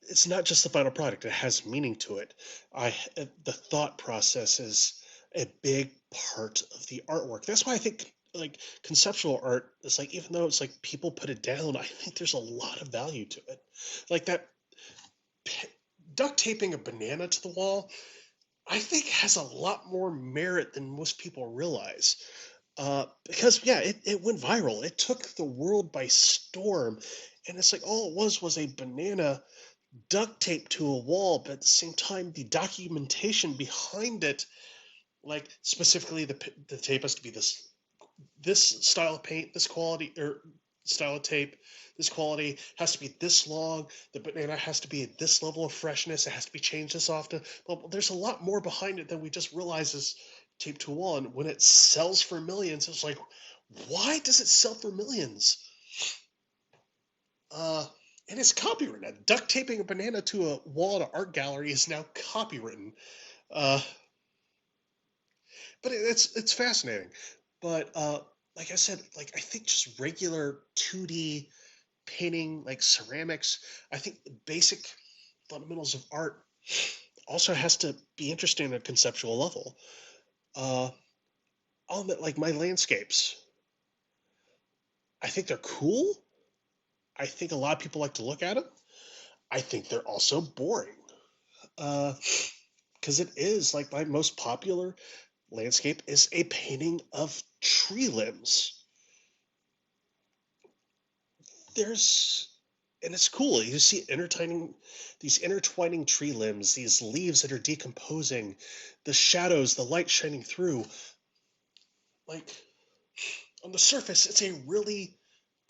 it's not just the final product; it has meaning to it. The thought process is a big part of the artwork. That's why I think like conceptual art is like even though it's like people put it down, I think there's a lot of value to it. Like that p- duct taping a banana to the wall, I think has a lot more merit than most people realize. Because yeah, it went viral. It took the world by storm, and it's like all it was a banana duct taped to a wall, but at the same time, the documentation behind it, like specifically the tape has to be this this style of paint, this quality, or style of tape, this quality has to be this long. The banana has to be at this level of freshness. It has to be changed this often. But there's a lot more behind it than we just realize is taped to a wall. And when it sells for millions, it's like, why does it sell for millions? Uh, and it's copywritten. Duct taping a banana to a wall at an art gallery is now copywritten. Uh, but it's fascinating. But like I said, like I think just regular 2D painting, like ceramics, I think the basic fundamentals of art also has to be interesting at a conceptual level. Uh, I'll admit, like my landscapes, I think they're cool. I think a lot of people like to look at them. I think they're also boring. Because it is like my most popular landscape is a painting of tree limbs. There's and it's cool. You see these intertwining tree limbs, these leaves that are decomposing, the shadows, the light shining through. Like on the surface, it's a really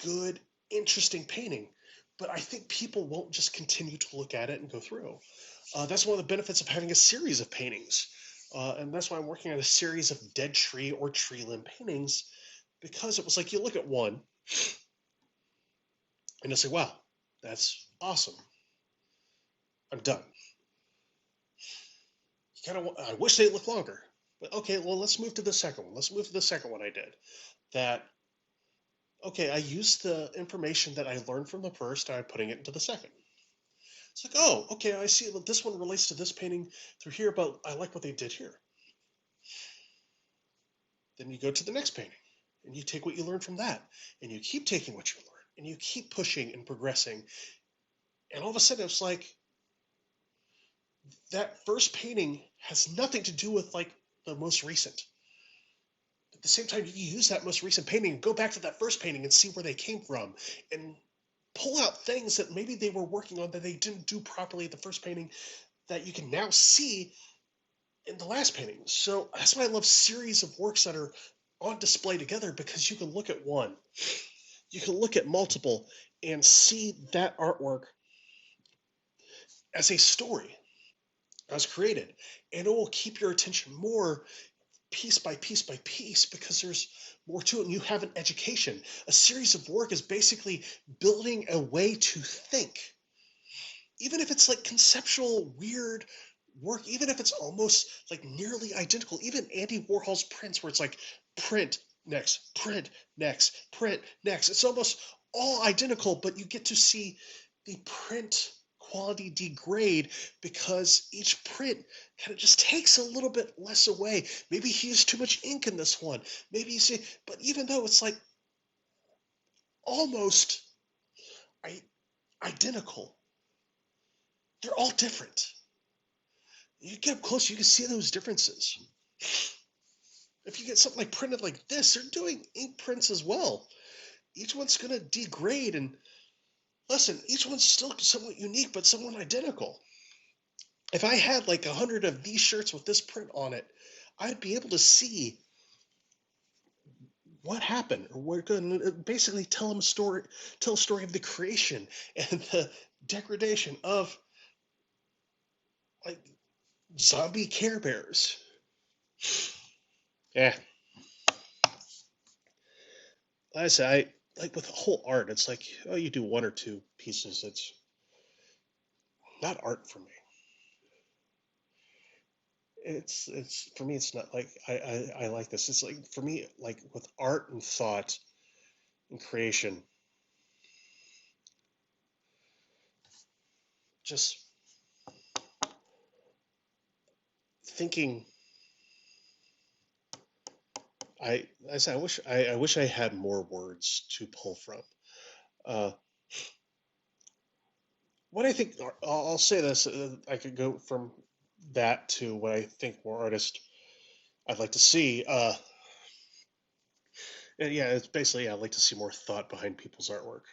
good, interesting painting. But I think people won't just continue to look at it and go through. That's one of the benefits of having a series of paintings. And that's why I'm working on a series of dead tree or tree limb paintings, because it was like you look at one and you say, wow, that's awesome. I'm done. You kind of, I wish they looked longer. But okay, well, let's move to the second one. Let's move to the second one I did. That, okay, I used the information that I learned from the first and I'm putting it into the second. It's like, oh, okay, I see. Well, this one relates to this painting through here, but I like what they did here. Then you go to the next painting and you take what you learned from that and you keep taking what you learned and you keep pushing and progressing. And all of a sudden, it's like that first painting has nothing to do with like the most recent. At the same time, you use that most recent painting and go back to that first painting and see where they came from and pull out things that maybe they were working on that they didn't do properly at the first painting that you can now see in the last painting. So that's why I love series of works that are on display together, because you can look at one, you can look at multiple and see that artwork as a story as created, and it will keep your attention more piece by piece by piece because there's more to it and you have an education. A series of work is basically building a way to think, even if it's like conceptual weird work, even if it's almost like nearly identical, even Andy Warhol's prints where it's like print next, print next, print next. It's almost all identical, but you get to see the print quality degrade because each print kind of just takes a little bit less away. Maybe he used too much ink in this one. Maybe you see, but even though it's like almost identical, they're all different. You get up close, you can see those differences. If you get something like printed like this, they're doing ink prints as well. Each one's going to degrade, and listen, each one's still somewhat unique, but somewhat identical. If I had like 100 of these shirts with this print on it, I'd be able to see what happened, or we're going to basically tell a story of the creation and the degradation of like zombie Care Bears. Yeah, like I say, I like with whole art. It's like, oh, you do one or two pieces. It's not art for me. It's for me. It's not like I like this. It's like for me, like with art and thought and creation, just thinking. I say I wish I had more words to pull from. Uh, what I think, I'll say this. I could go from that to what I think more artists I'd like to see. And yeah, it's basically, yeah, I'd like to see more thought behind people's artwork.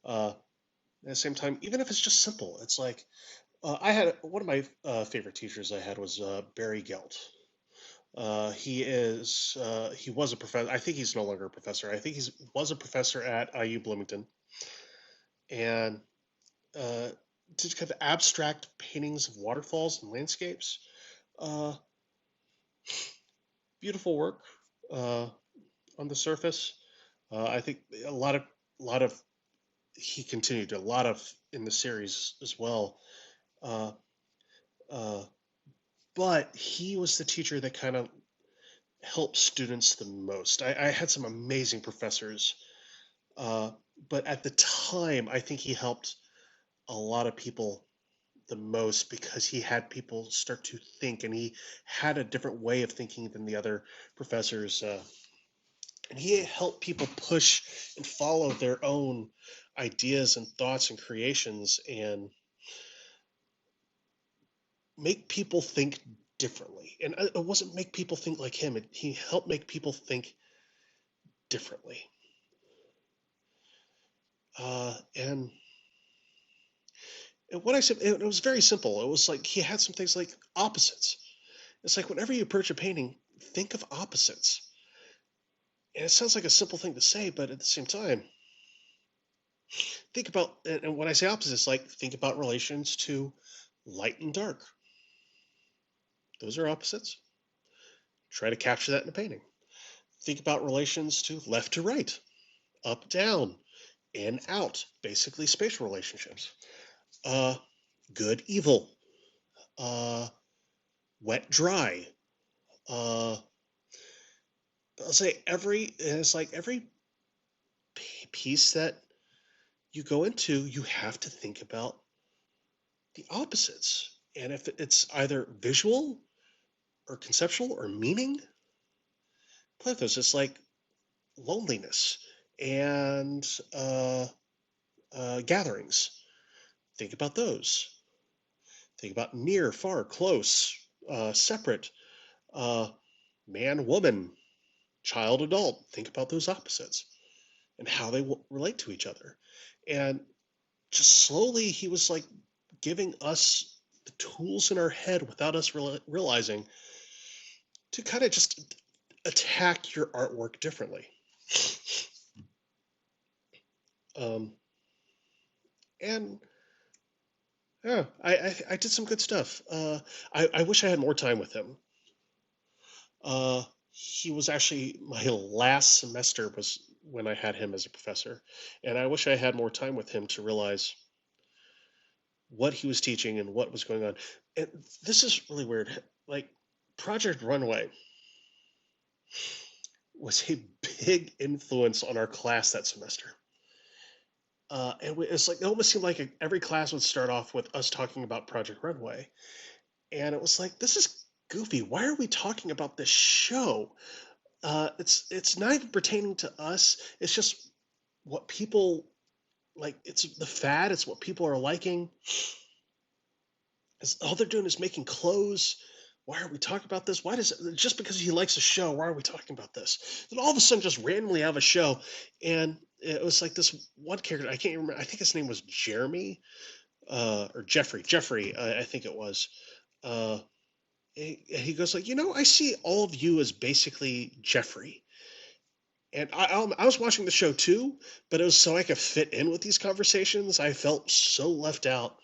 At the same time, even if it's just simple, it's like I had one of my favorite teachers I had was Barry Gelt. He was a professor. I think he's no longer a professor. I think he was a professor at IU Bloomington, and uh, did kind of abstract paintings of waterfalls and landscapes. Uh, Beautiful work uh, on the surface. I think a lot of he continued a lot of in the series as well. Uh, uh, but he was the teacher that kind of helped students the most. I had some amazing professors, uh, but at the time, I think he helped a lot of people the most because he had people start to think, and he had a different way of thinking than the other professors. And he helped people push and follow their own ideas and thoughts and creations and make people think differently. And it wasn't make people think like him, he helped make people think differently. And what I said, it was very simple. It was like he had some things like opposites. It's like whenever you approach a painting, think of opposites. And it sounds like a simple thing to say, but at the same time, think about, and when I say opposites, like think about relations to light and dark. Those are opposites. Try to capture that in a painting. Think about relations to left to right, up, down, in, out, basically spatial relationships. Uh, Good, evil, uh, wet, dry. I'll say it's like every piece that you go into, you have to think about the opposites. And if it's either visual or conceptual or meaning, play with those. It's like loneliness and gatherings. Think about those. Think about near, far, close, separate, uh, man, woman, child, adult. Think about those opposites and how they relate to each other. And just slowly, he was like giving us the tools in our head without us realizing to kind of just attack your artwork differently. Um, and yeah, I did some good stuff. I wish I had more time with him. He was actually my last semester was when I had him as a professor, and I wish I had more time with him to realize what he was teaching and what was going on. And this is really weird. Like Project Runway was a big influence on our class that semester. It's like it almost seemed like every class would start off with us talking about Project Runway, and it was like this is goofy. Why are we talking about this show? It's not even pertaining to us. It's just what people like. It's the fad. It's what people are liking. It's, all they're doing is making clothes. Why are we talking about this? Why does just because he likes a show? Why are we talking about this? Then all of a sudden, just randomly have a show, and it was like this one character. I can't remember. I think his name was Jeremy or Jeffrey. Jeffrey, I think it was. Uh, he goes like, I see all of you as basically Jeffrey. And I was watching the show too, but it was so I could fit in with these conversations. I felt so left out.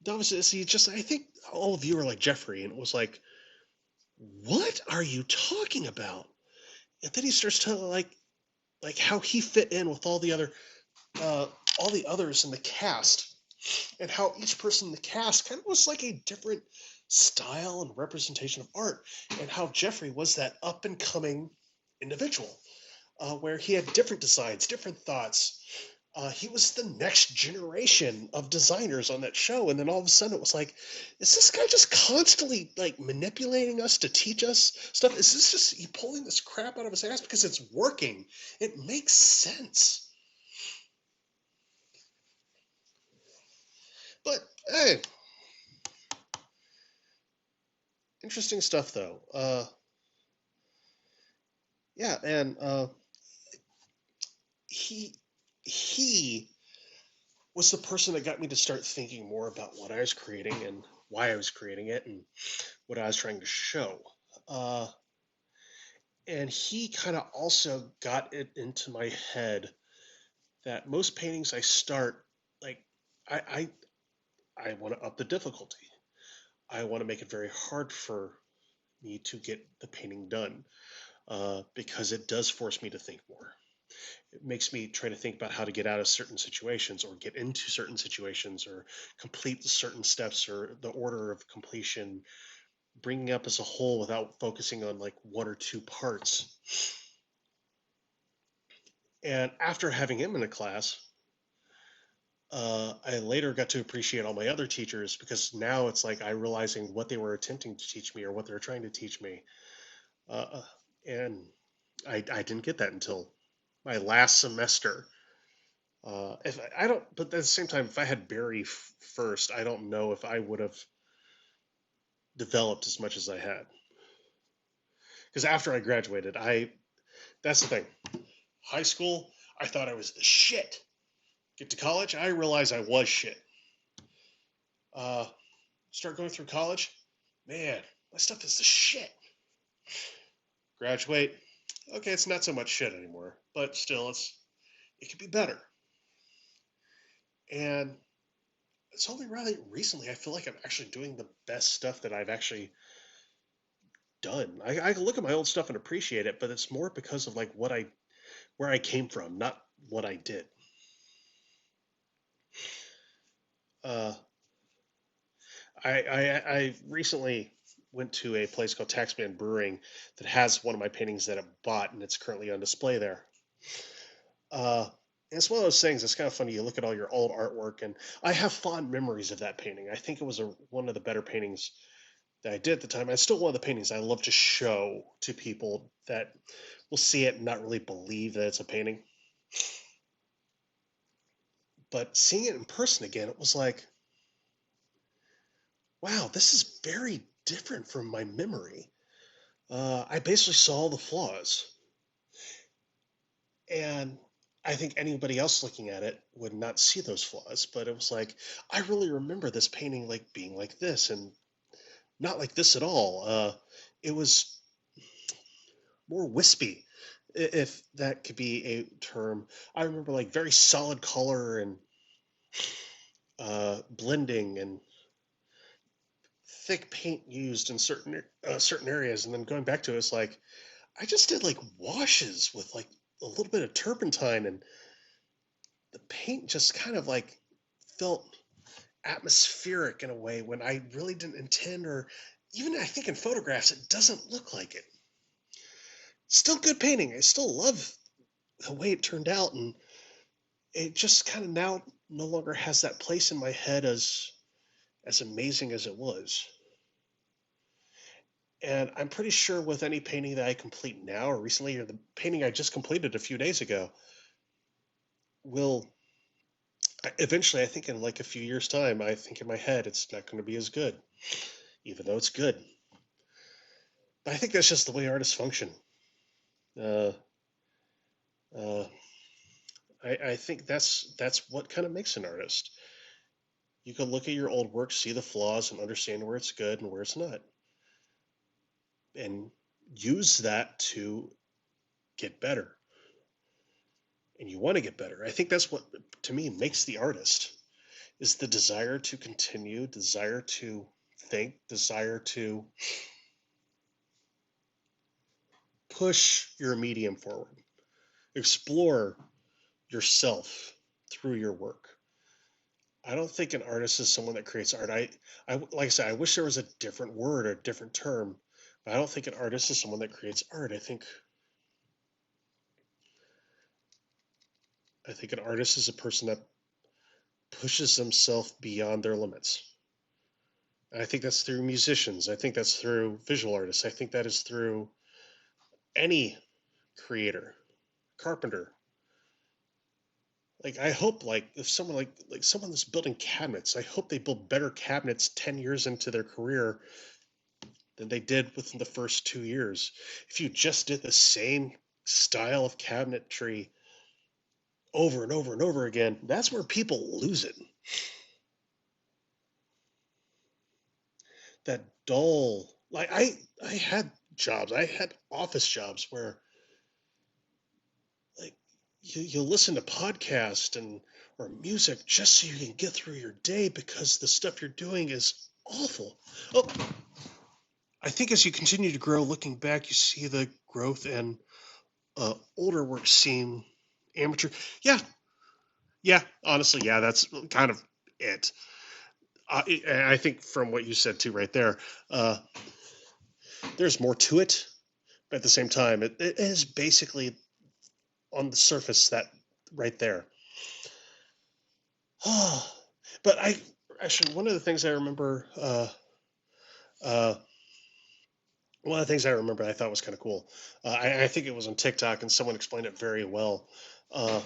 Obviously, just I think all of you are like Jeffrey, and it was like, what are you talking about? And then he starts telling like how he fit in with uh, all the others in the cast, and how each person in the cast kind of was like a different style and representation of art, and how Jeffrey was that up and coming individual where he had different designs, different thoughts. He was the next generation of designers on that show, and then all of a sudden it was like, is this guy just constantly like manipulating us to teach us stuff? Is this just he pulling this crap out of his ass because it's working? It makes sense. But hey, interesting stuff though. Yeah, and he he was the person that got me to start thinking more about what I was creating and why I was creating it and what I was trying to show. And he kind of also got it into my head that most paintings I start, like, I I want to up the difficulty. I want to make it very hard for me to get the painting done, because it does force me to think more. It makes me try to think about how to get out of certain situations or get into certain situations or complete certain steps or the order of completion, bringing up as a whole without focusing on like one or two parts. And after having him in a class, I later got to appreciate all my other teachers because now it's like I realizing what they were attempting to teach me or what they were trying to teach me. Uh, and I didn't get that until my last semester. If I don't, but at the same time, if I had Barry first, I don't know if I would have developed as much as I had. Because after I graduated, that's the thing. High school, I thought I was the shit. Get to college, I realized I was shit. Uh, Start going through college, man, my stuff is the shit. Graduate, okay, it's not so much shit anymore, but still, it could be better. And it's only really recently I feel like I'm actually doing the best stuff that I've actually done. I can look at my old stuff and appreciate it, but it's more because of like where I came from, not what I did. Uh, I recently went to a place called Taxman Brewing that has one of my paintings that I bought, and it's currently on display there. Uh, and it's one of those things. It's kind of funny. You look at all your old artwork, and I have fond memories of that painting. I think it was one of the better paintings that I did at the time. It's still one of the paintings I love to show to people that will see it and not really believe that it's a painting. But seeing it in person again, it was like, wow, this is very different from my memory. I basically saw the flaws, and I think anybody else looking at it would not see those flaws. But it was like, I really remember this painting like being like this and not like this at all. It was more wispy, if that could be a term. I remember like very solid color and blending and thick paint used in certain areas, and then going back to it, it's like I just did like washes with like a little bit of turpentine, and the paint just kind of like felt atmospheric in a way when I really didn't intend, or even I think in photographs it doesn't look like it. Still good painting. I still love the way it turned out, and it just kind of now no longer has that place in my head as amazing as it was. And I'm pretty sure with any painting that I complete now or recently, or the painting I just completed a few days ago, will eventually, I think in like a few years' time, I think in my head it's not going to be as good, even though it's good. But I think that's just the way artists function. Uh, uh, I think that's what kind of makes an artist. You can look at your old work, see the flaws, and understand where it's good and where it's not, and use that to get better. And you want to get better. I think that's what, to me, makes the artist is the desire to continue, desire to think, desire to push your medium forward, explore yourself through your work. I don't think an artist is someone that creates art. Like I said, I wish there was a different word or a different term, but I don't think an artist is someone that creates art. I think an artist is a person that pushes themselves beyond their limits. And I think that's through musicians. I think that's through visual artists. I think that is through any creator, carpenter. Like I hope like if someone like someone that's building cabinets, I hope they build better cabinets 10 years into their career than they did within the first 2 years. If you just did the same style of cabinetry over and over and over again, that's where people lose it. That dull, like I had jobs. I had office jobs where like you listen to podcasts and or music just so you can get through your day because the stuff you're doing is awful. Oh, I think as you continue to grow, looking back, you see the growth and older work seem amateur. Yeah, yeah. Honestly, yeah, that's kind of it. I think from what you said too, right there, uh, there's more to it. But at the same time, it is basically on the surface that right there. But I actually one of the things I remember, uh, one of the things I remember I thought was kind of cool. I think it was on TikTok, and someone explained it very well. Uh,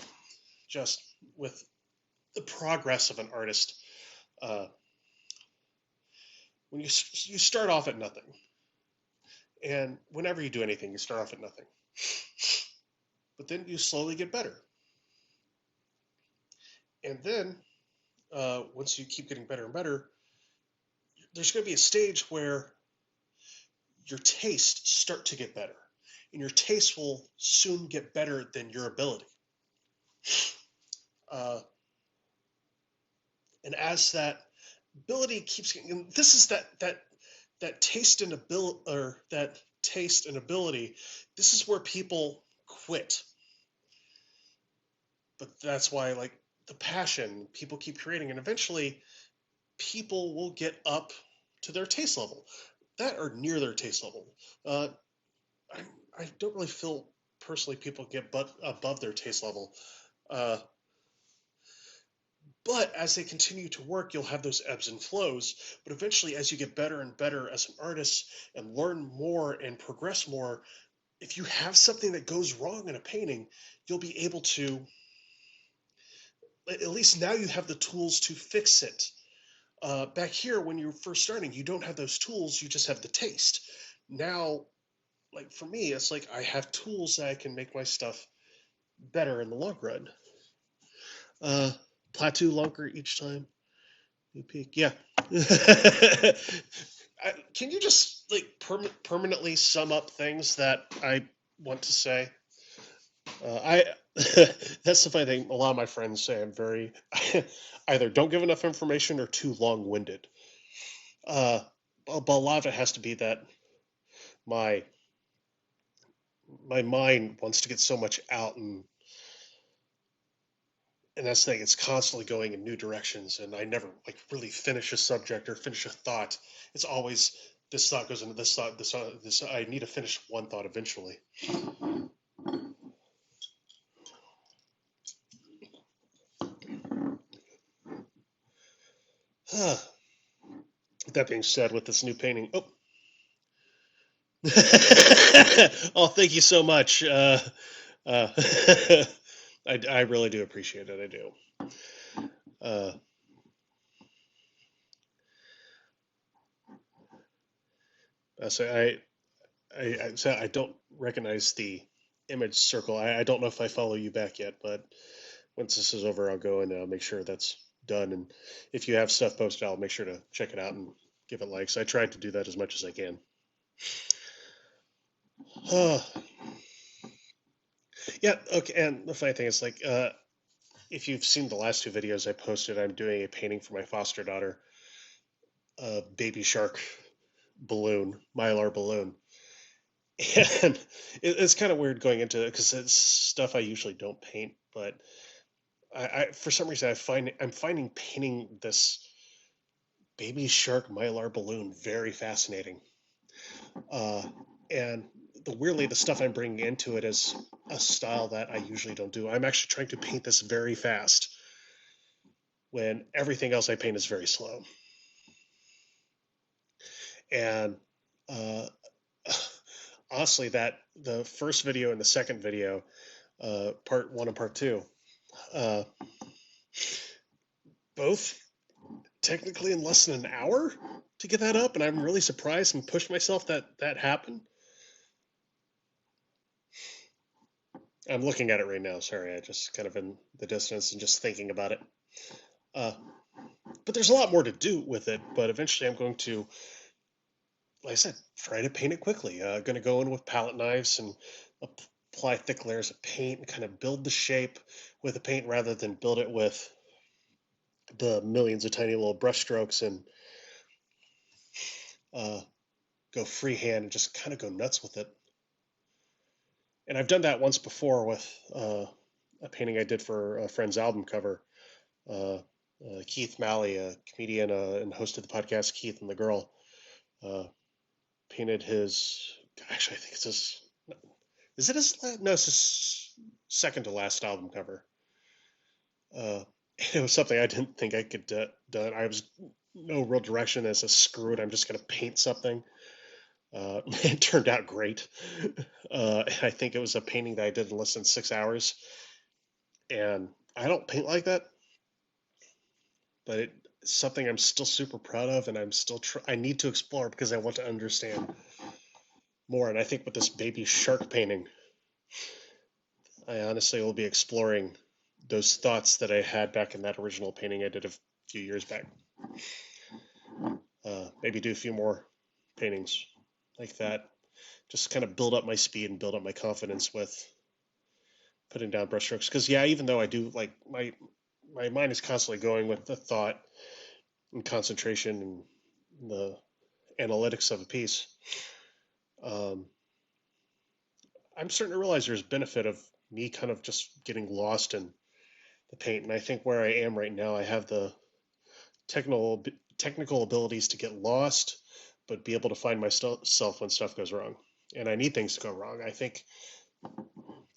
just with the progress of an artist, uh, when you start off at nothing, and whenever you do anything, you start off at nothing, but then you slowly get better, and then once you keep getting better and better, there's going to be a stage where your tastes start to get better, and your taste will soon get better than your ability. Uh, and as that ability keeps getting, this is that taste and ability, or that taste and ability. This is where people quit, but that's why like the passion people keep creating, and eventually people will get up to their taste level, that or near their taste level. Uh, I, I don't really feel personally people get but above their taste level. Uh, but as they continue to work, you'll have those ebbs and flows. But eventually, as you get better and better as an artist and learn more and progress more, if you have something that goes wrong in a painting, you'll be able to, at least now you have the tools to fix it. Back here, when you're first starting, you don't have those tools, you just have the taste. Now, like for me, it's like I have tools that I can make my stuff better in the long run. Uh, Plateau longer each time you peak. Yeah. Can you just like permanently sum up things that I want to say? I that's the funny thing. A lot of my friends say I'm very either don't give enough information or too long-winded. Uh, but a lot of it has to be that my my mind wants to get so much out, and that's the thing. It's constantly going in new directions, and I never like really finish a subject or finish a thought. It's always this thought goes into this thought, this thought, this. I need to finish one thought eventually. That being said, with this new painting, oh, oh, thank you so much. Uh, I really do appreciate it. I do. Uh, so I don't recognize the image circle. I don't know if I follow you back yet, but once this is over, I'll go and make sure that's done. And if you have stuff posted, I'll make sure to check it out and give it likes. I tried to do that as much as I can. Yeah. Okay. And the funny thing is, like, if you've seen the last two videos I posted, I'm doing a painting for my foster daughter, a baby shark balloon, mylar balloon. And it's kind of weird going into it because it's stuff I usually don't paint, but I for some reason I'm finding painting this baby shark mylar balloon very fascinating. Uh, and weirdly, the stuff I'm bringing into it is a style that I usually don't do. I'm actually trying to paint this very fast when everything else I paint is very slow. And uh, honestly, that the first video and the second video, part one and part two, uh, both technically in less than an hour to get that up, and I'm really surprised and pushed myself that that happened. I'm looking at it right now. Sorry, I just kind of in the distance and just thinking about it. Uh, but there's a lot more to do with it. But eventually, I'm going to like I said, try to paint it quickly. Going to go in with palette knives and apply thick layers of paint and kind of build the shape with the paint rather than build it with the millions of tiny little brush strokes and uh, go freehand and just kind of go nuts with it. And I've done that once before with a painting I did for a friend's album cover. Uh, Keith Malley, a comedian and host of the podcast Keith and the Girl, uh, painted his. Actually, I think it's his. Is it his? No, it's his second to last album cover. It was something I didn't think I could do. I was no real direction as a screw it. I'm just going to paint something. It turned out great. I think it was a painting that I did in less than 6 hours. And I don't paint like that, but it's something I'm still super proud of, and I'm still I need to explore because I want to understand more. And I think with this baby shark painting, I honestly will be exploring those thoughts that I had back in that original painting I did a few years back. Maybe do a few more paintings like that. Just kind of build up my speed and build up my confidence with putting down brushstrokes. Because yeah, even though I do like my mind is constantly going with the thought and concentration and the analytics of a piece. I'm starting to realize there's benefit of me kind of just getting lost in the paint. And I think where I am right now, I have the technical abilities to get lost, but be able to find myself when stuff goes wrong. And I need things to go wrong. I think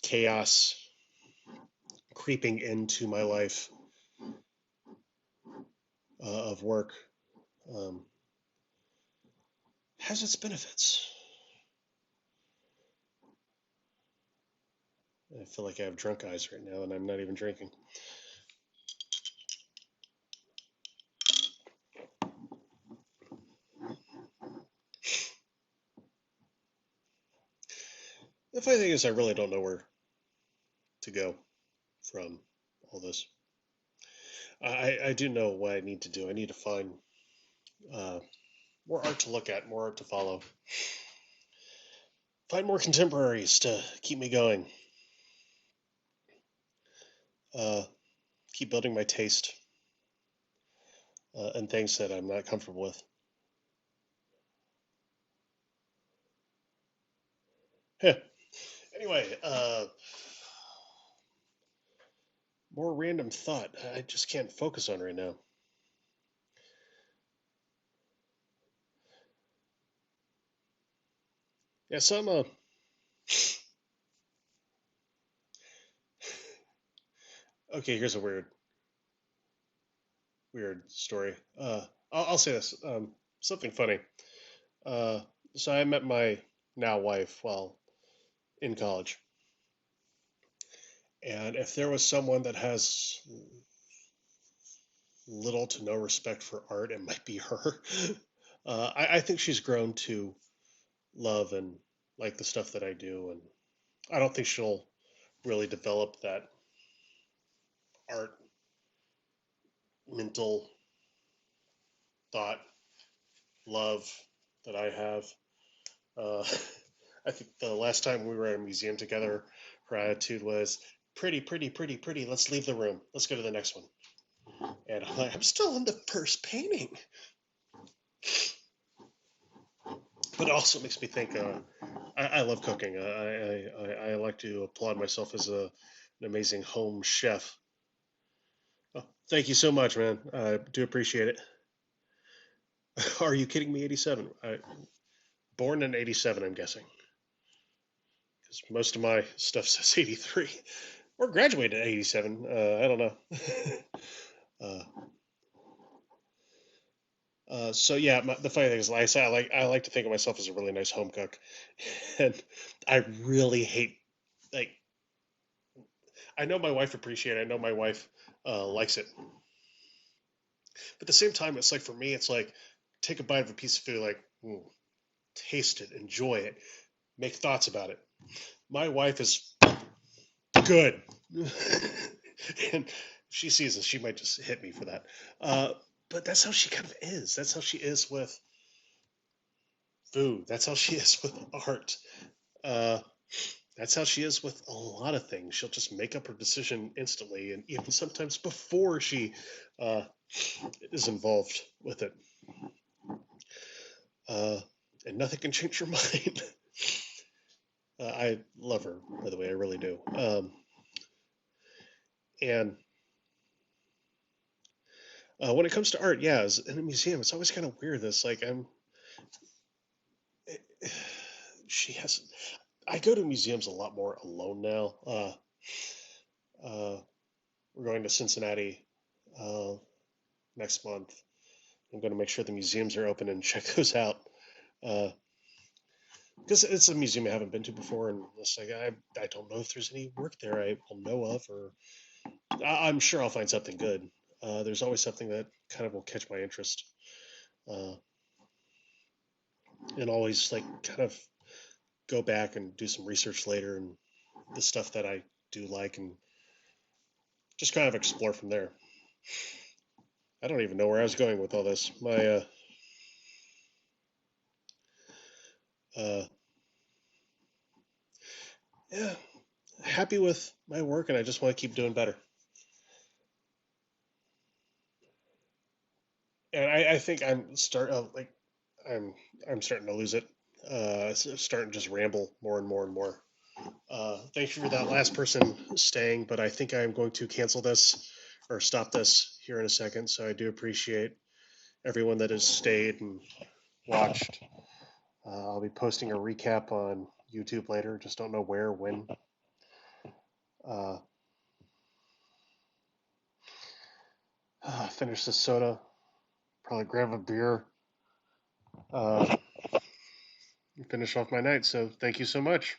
chaos creeping into my life of work has its benefits. I feel like I have drunk eyes right now, and I'm not even drinking. The funny thing is, I really don't know where to go from all this. I do know what I need to do. I need to find more art to look at, more art to follow. Find more contemporaries to keep me going. Keep building my taste and things that I'm not comfortable with. Yeah. Anyway, more random thought. I just can't focus on right now. Yeah, okay, here's a weird story. I'll say this. Something funny. Uh, so I met my now wife while in college, and if there was someone that has little to no respect for art, it might be her. I think she's grown to love and like the stuff that I do, and I don't think she'll really develop that art mental thought love that I have. Uh, I think the last time we were at a museum together, her attitude was pretty, pretty, pretty, pretty. Let's leave the room. Let's go to the next one. And I'm like, I'm still in the first painting. But it also makes me think. I love cooking. I like to applaud myself as an amazing home chef. Oh, thank you so much, man. I do appreciate it. Are you kidding me? 87. Born in 87, I'm guessing. Because most of my stuff says 83. Or graduated in 87. I don't know. uh, so yeah, the funny thing is, like I say, I like to think of myself as a really nice home cook, and I really hate like I know my wife appreciates it. I know my wife likes it, but at the same time, it's like for me, it's like take a bite of a piece of food, like taste it, enjoy it, make thoughts about it. My wife is good, and if she sees this, she might just hit me for that. But that's how she kind of is. That's how she is with food. That's how she is with art. Uh, that's how she is with a lot of things. She'll just make up her decision instantly, and even sometimes before she uh, is involved with it. Uh, and nothing can change her mind. I love her, by the way, I really do. And when it comes to art, yeah, in a museum, it's always kind of weird. This like she has. I go to museums a lot more alone now. Uh, we're going to Cincinnati uh, next month. I'm going to make sure the museums are open and check those out because it's a museum I haven't been to before, and it's like I don't know if there's any work there I will know of, or I'm sure I'll find something good. There's always something that kind of will catch my interest, uh, and always like kind of go back and do some research later and the stuff that I do like and just kind of explore from there. I don't even know where I was going with all this. Uh, yeah, happy with my work, and I just want to keep doing better. And I think I'm I'm starting to lose it. Starting to just ramble more and more and more. Thank you for that last person staying, but I think I'm going to cancel this or stop this here in a second. So I do appreciate everyone that has stayed and watched. I'll be posting a recap on YouTube later. Just don't know where, when. Uh, finish this soda. Probably grab a beer. Uh, finish off my night. So thank you so much.